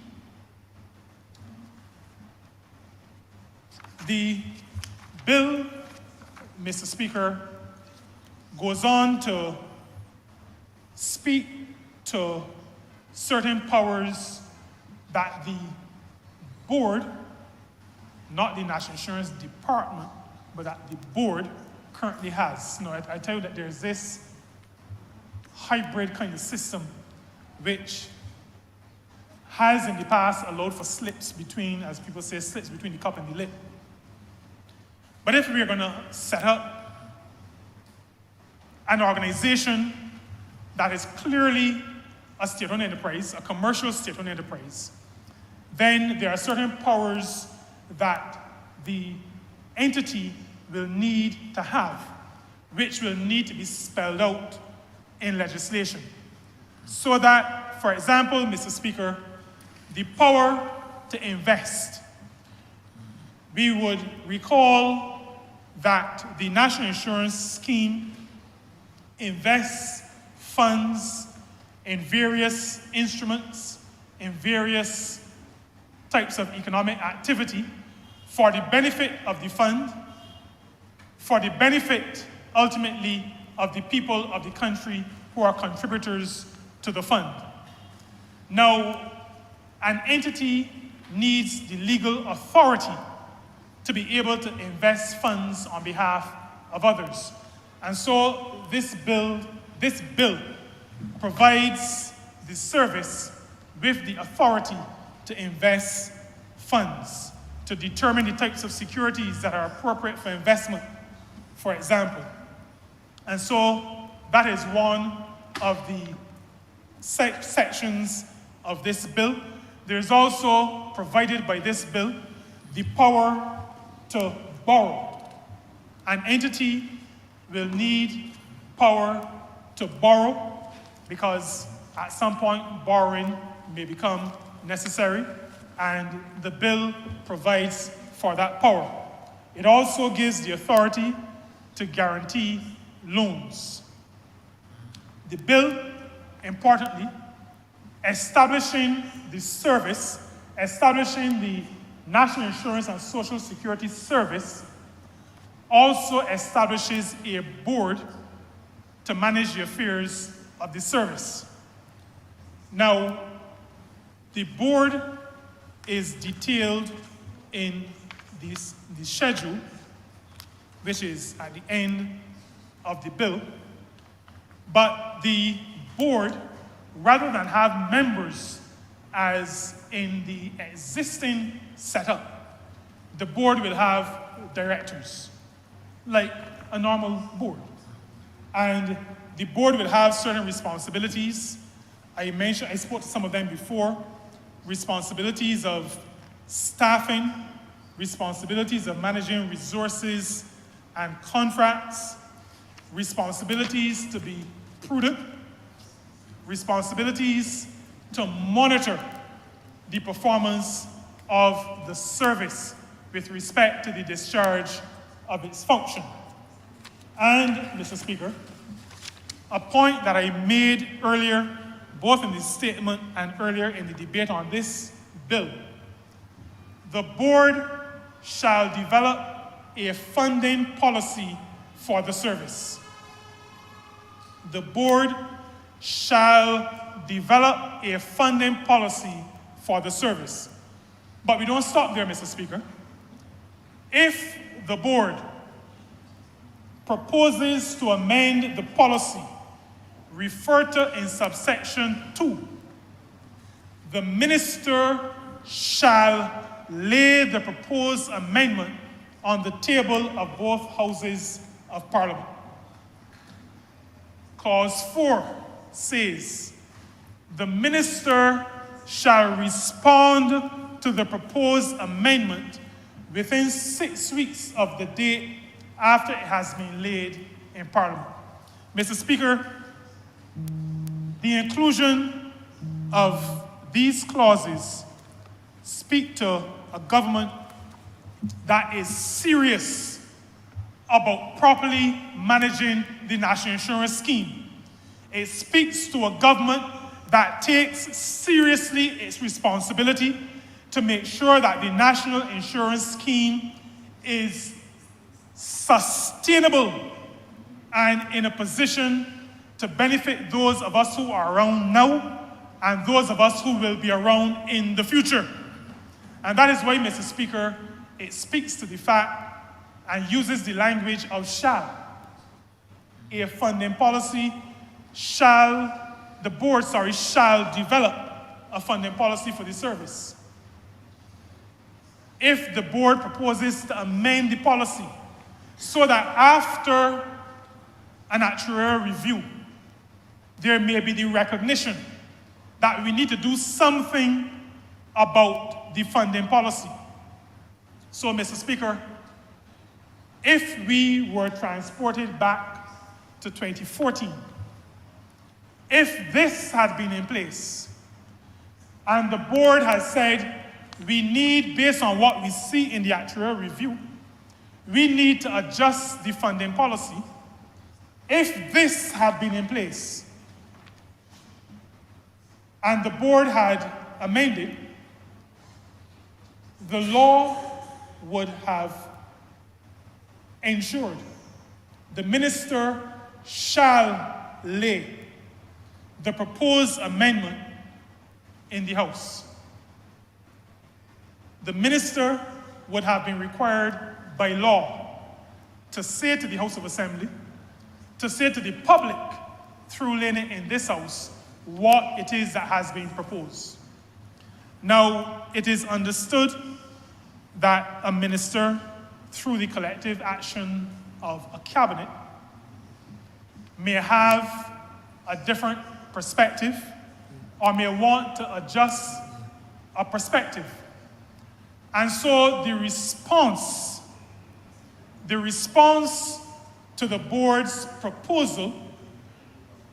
The bill, Mr. Speaker, goes on to speak to certain powers that the board, not the National Insurance Department, but that the board currently has. Now, I tell you that there's this hybrid kind of system which has in the past allowed for slips between, as people say, slips between the cup and the lip. But if we're going to set up an organization that is clearly a state-owned enterprise, a commercial state-owned enterprise, then there are certain powers that the entity will need to have, which will need to be spelled out in legislation. So that, for example, Mr. Speaker, the power to invest. We would recall that the National Insurance Scheme invests funds in various instruments, in various types of economic activity for the benefit of the fund, for the benefit, ultimately, of the people of the country who are contributors to the fund. Now, an entity needs the legal authority to be able to invest funds on behalf of others. And so this bill provides the service with the authority to invest funds, to determine the types of securities that are appropriate for investment, for example. And so that is one of the sections of this bill. There's also provided by this bill the power to borrow. An entity will need power to borrow because at some point borrowing may become necessary, and the bill provides for that power. It also gives the authority to guarantee loans. The bill, importantly, establishing the service, establishing the National Insurance and Social Security Service, also establishes a board to manage the affairs of the service. Now, the board is detailed in the schedule, which is at the end of the bill, but the board, rather than have members as in the existing setup, the board will have directors, like a normal board. And the board will have certain responsibilities. I spoke to some of them before. Responsibilities of staffing, responsibilities of managing resources and contracts, responsibilities to be prudent, responsibilities to monitor the performance of the service with respect to the discharge of its function. And, Mr. Speaker, a point that I made earlier, both in the statement and earlier in the debate on this bill, the board shall develop a funding policy for the service. The board shall develop a funding policy for the service. But we don't stop there, Mr. Speaker. If the board proposes to amend the policy referred to in subsection 2, the minister shall lay the proposed amendment on the table of both houses of Parliament. Clause 4 says, the minister shall respond to the proposed amendment within 6 weeks of the date after it has been laid in Parliament. Mr. Speaker, the inclusion of these clauses speak to a government that is serious about properly managing the national insurance scheme. It speaks to a government that takes seriously its responsibility to make sure that the national insurance scheme is sustainable and in a position to benefit those of us who are around now and those of us who will be around in the future. And that is why, Mr. Speaker, it speaks to the fact and uses the language of shall. A funding policy the board shall develop a funding policy for the service. If the board proposes to amend the policy so that after an actuarial review, there may be the recognition that we need to do something about the funding policy. So, Mr. Speaker, if we were transported back to 2014, if this had been in place, and the board has said, we need, based on what we see in the actuarial review, we need to adjust the funding policy. If this had been in place, and the board had amended, the law would have ensured the minister shall lay the proposed amendment in the House. The minister would have been required by law to say to the House of Assembly, to say to the public through laying it in this House, what it is that has been proposed. Now, it is understood that a minister, through the collective action of a cabinet, may have a different perspective or may want to adjust a perspective. And so the response to the board's proposal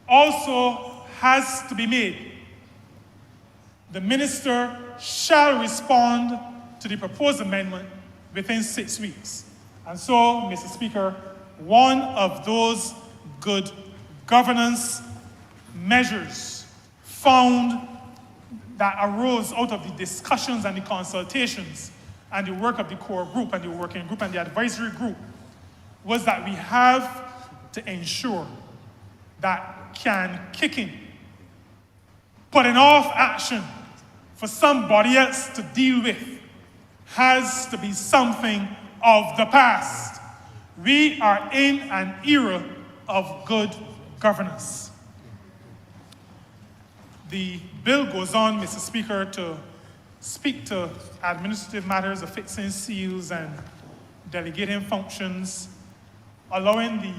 also has to be made. The minister shall respond to the proposed amendment within 6 weeks. And so, Mr. Speaker, one of those good governance measures found that arose out of the discussions and the consultations and the work of the core group and the working group and the advisory group was that we have to ensure that kicking, putting off action for somebody else to deal with, has to be something of the past. We are in an era of good governance. The bill goes on, Mr. Speaker, to speak to administrative matters of fixing seals and delegating functions, allowing the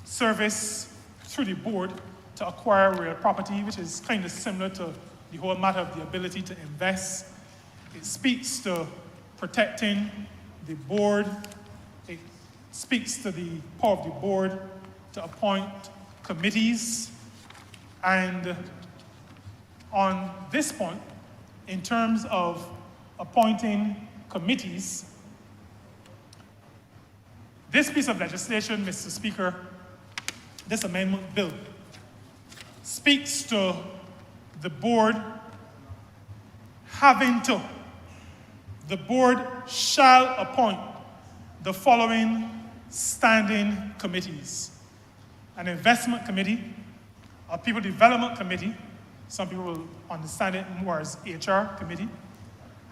service through the board to acquire real property, which is kind of similar to the whole matter of the ability to invest. It speaks to protecting the board. It speaks to the power of the board to appoint committees. And on this point, in terms of appointing committees, this piece of legislation, Mr. Speaker, this amendment bill, speaks to the board the board shall appoint the following standing committees: an investment committee, a people development committee, some people will understand it more as HR committee,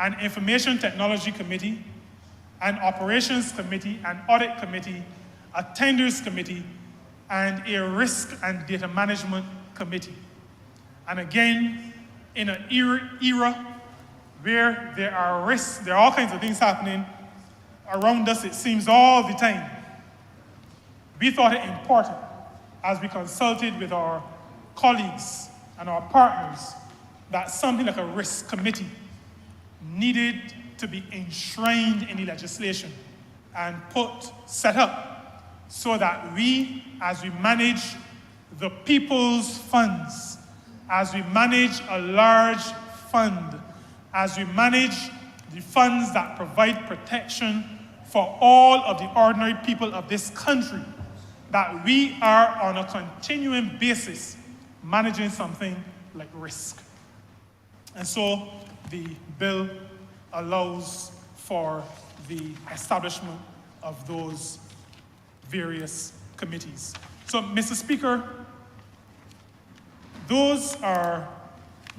an Information Technology Committee, an Operations Committee, an Audit Committee, a Tenders Committee, and a Risk and Data Management Committee. And again, in an era where there are risks, there are all kinds of things happening around us, it seems all the time, we thought it important, as we consulted with our colleagues and our partners, that something like a risk committee needed to be enshrined in the legislation and set up so that we, as we manage the people's funds, as we manage a large fund, as we manage the funds that provide protection for all of the ordinary people of this country, that we are on a continuing basis managing something like risk. And so the bill allows for the establishment of those various committees. So, Mr. Speaker, those are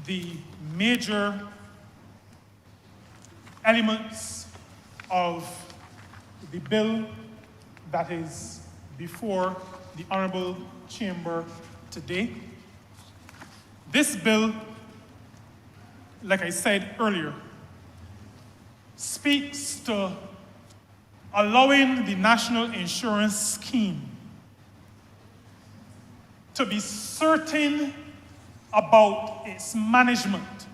the major elements of the bill that is before the Honourable Chamber today. This bill, like I said earlier, speaks to allowing the National Insurance Scheme to be certain about its management,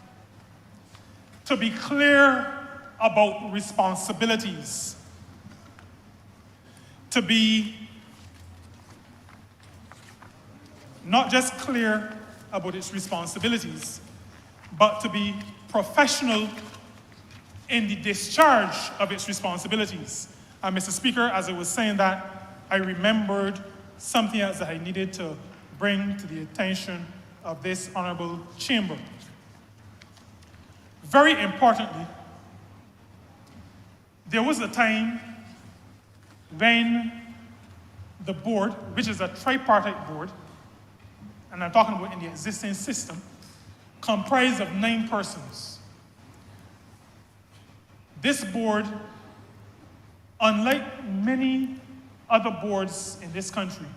to be clear about responsibilities, to be not just clear about its responsibilities, but to be professional in the discharge of its responsibilities. And Mr. Speaker, as I was saying that, I remembered something else that I needed to bring to the attention of this Honourable Chamber. Very importantly, there was a time when the board, which is a tripartite board, and I'm talking about in the existing system, comprised of 9 persons. This board, unlike many other boards in this country,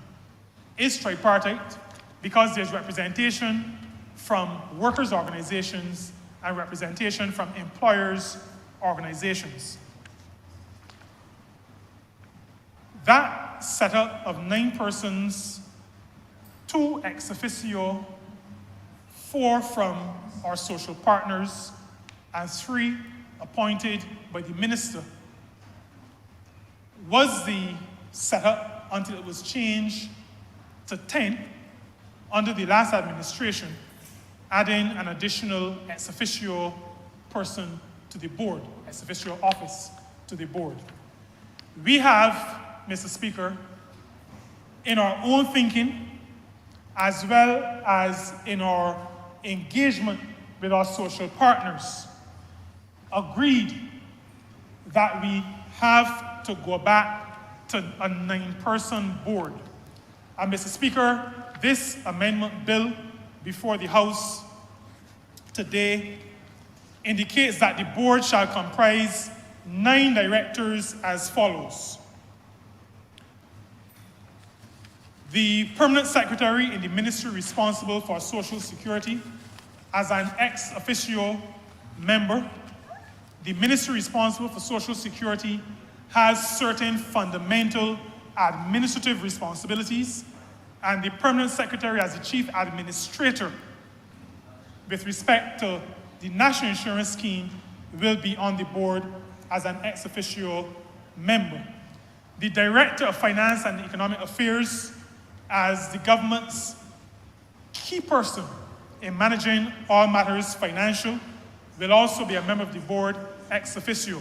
is tripartite because there's representation from workers' organizations and representation from employers' organizations. That setup of 9 persons, 2 ex officio, 4 from our social partners, and 3 appointed by the minister, was the setup until it was changed to 10 under the last administration, adding an additional ex officio person to the board, ex officio office to the board. We have, Mr. Speaker, in our own thinking, as well as in our engagement with our social partners, agreed that we have to go back to a 9-person board. And Mr. Speaker, this amendment bill before the House today indicates that the board shall comprise 9 directors as follows. The permanent secretary in the ministry responsible for Social Security as an ex officio member. The ministry responsible for Social Security has certain fundamental administrative responsibilities, and the permanent secretary as the chief administrator with respect to the National Insurance Scheme will be on the board as an ex officio member. The Director of Finance and Economic Affairs as the government's key person in managing all matters financial will also be a member of the board ex officio.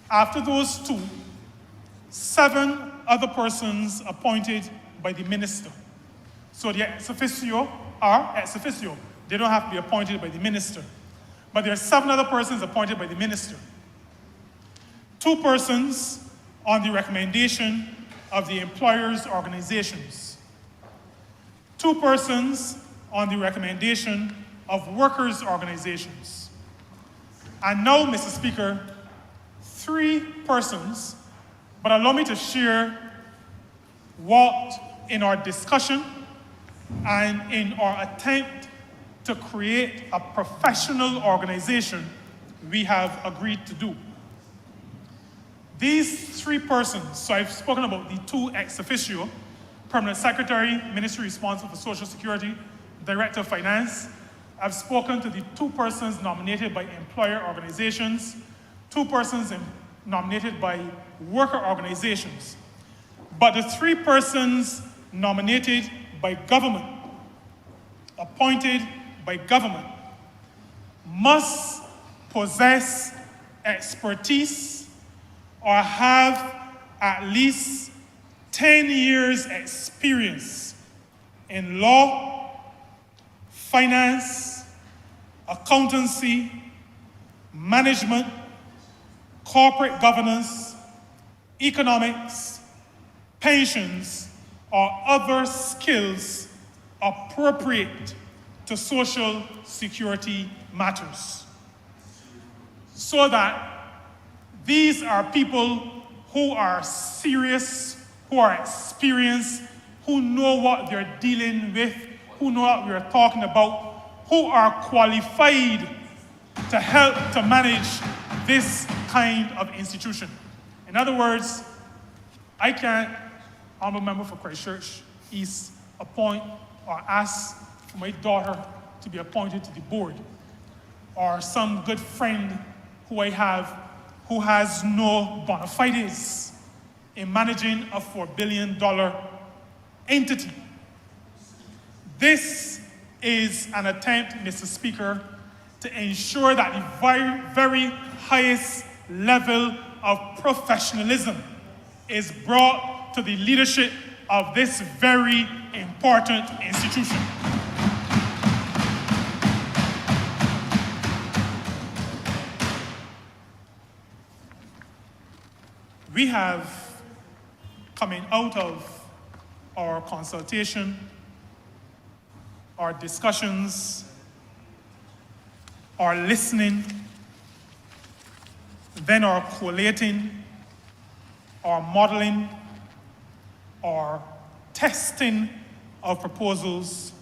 After those 2, 7 other persons appointed by the minister. So the ex officio are ex officio. They don't have to be appointed by the minister. But there are 7 other persons appointed by the minister. 2 persons on the recommendation of the employers' organizations. 2 persons on the recommendation of workers' organizations. And now, Mr. Speaker, 3 persons, but allow me to share what in our discussion and in our attempt to create a professional organization we have agreed to do. These 3 persons, so I've spoken about the 2 ex officio, Permanent Secretary, Ministry responsible for Social Security, Director of Finance. I've spoken to the 2 persons nominated by employer organizations, 2 persons nominated by worker organizations. But the 3 persons nominated by government, appointed by government, must possess expertise or have at least 10 years experience in law, finance, accountancy, management, corporate governance, economics, pensions, or other skills appropriate to social security matters. So that these are people who are serious, who are experienced, who know what they're dealing with, who know what we're talking about, who are qualified to help to manage this kind of institution. In other words, I can't, Honourable Member for Christchurch East, appoint or ask for my daughter to be appointed to the board, or some good friend who I have who has no bona fides in managing a $4 billion entity. This is an attempt, Mr. Speaker, to ensure that the very highest level of professionalism is brought to the leadership of this very important institution. We have, coming out of our consultation, our discussions, our listening, then our collating, our modeling, our testing of proposals,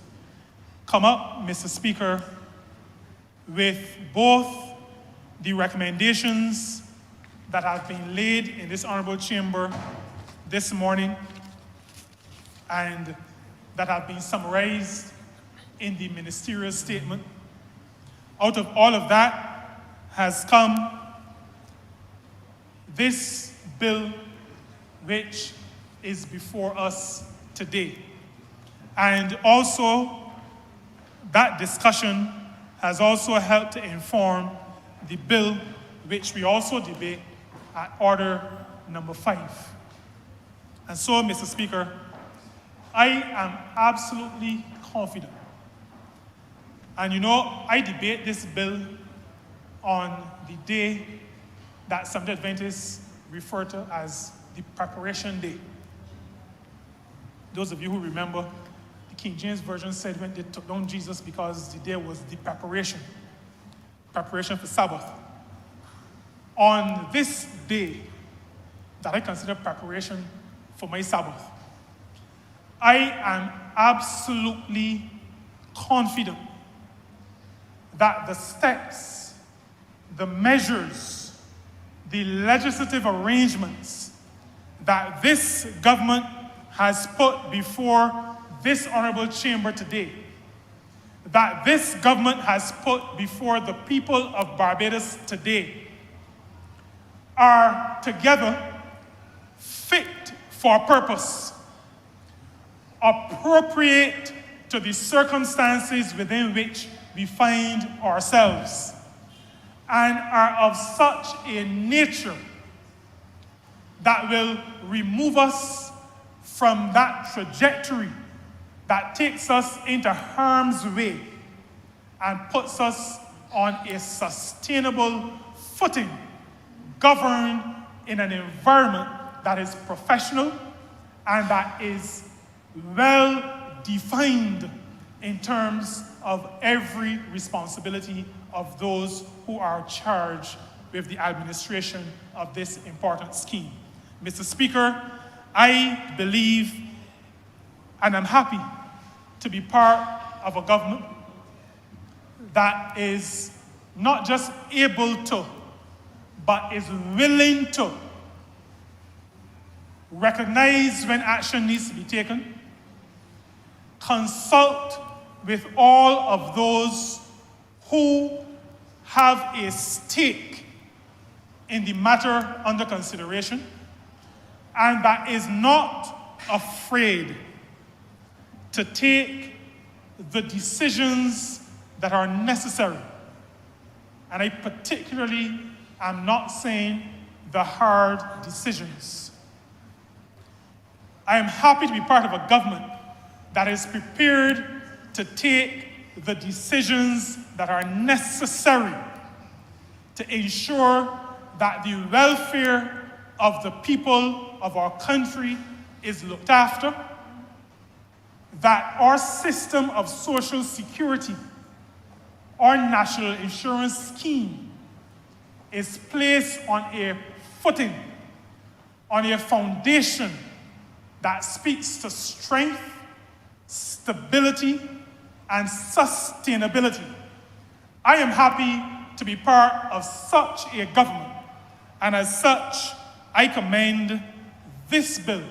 come up, Mr. Speaker, with both the recommendations that have been laid in this honorable chamber this morning and that have been summarized in the ministerial statement. Out of all of that has come this bill which is before us today. And also, that discussion has also helped to inform the bill which we also debate at order number 5. And so, Mr. Speaker, I am absolutely confident. And you know, I debate this bill on the day that Seventh Adventists refer to as the preparation day. Those of you who remember, the King James Version said when they took down Jesus because the day was the preparation for Sabbath. On this day that I consider preparation for my Sabbath, I am absolutely confident that the steps, the measures, the legislative arrangements that this government has put before this honorable chamber today, that this government has put before the people of Barbados today, are together fit for purpose, appropriate to the circumstances within which we find ourselves, and are of such a nature that will remove us from that trajectory that takes us into harm's way and puts us on a sustainable footing, governed in an environment that is professional and that is well defined in terms of every responsibility of those who are charged with the administration of this important scheme. Mr. Speaker, I believe and I'm happy to be part of a government that is not just able to, but is willing to recognize when action needs to be taken, consult with all of those who have a stake in the matter under consideration, and that is not afraid to take the decisions that are necessary. And I particularly am not saying the hard decisions. I am happy to be part of a government that is prepared to take the decisions that are necessary to ensure that the welfare of the people of our country is looked after, that our system of social security, our national insurance scheme, is placed on a footing, on a foundation that speaks to strength, stability, and sustainability. I am happy to be part of such a government, and as such, I commend this bill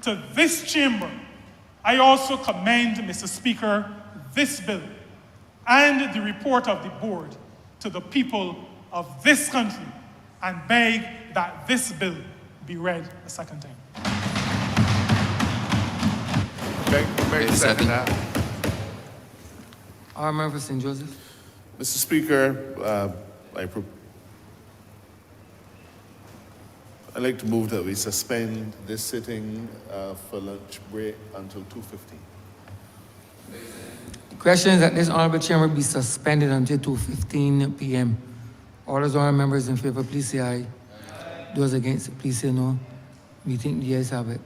to this chamber. I also commend, Mr. Speaker, this bill and the report of the board to the people of this country, and beg that this bill be read a second time. Beg to second that. Our member for St. Joseph. Mr. Speaker, I'd like to move that we suspend this sitting for lunch break until 2:15. The question is that this honorable chamber be suspended until 2:15 p.m. All those honorable members in favor, please say aye. Those against, please say no. Meeting the ayes have it.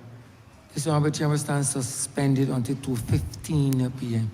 This honorable chamber stands suspended until 2:15 p.m.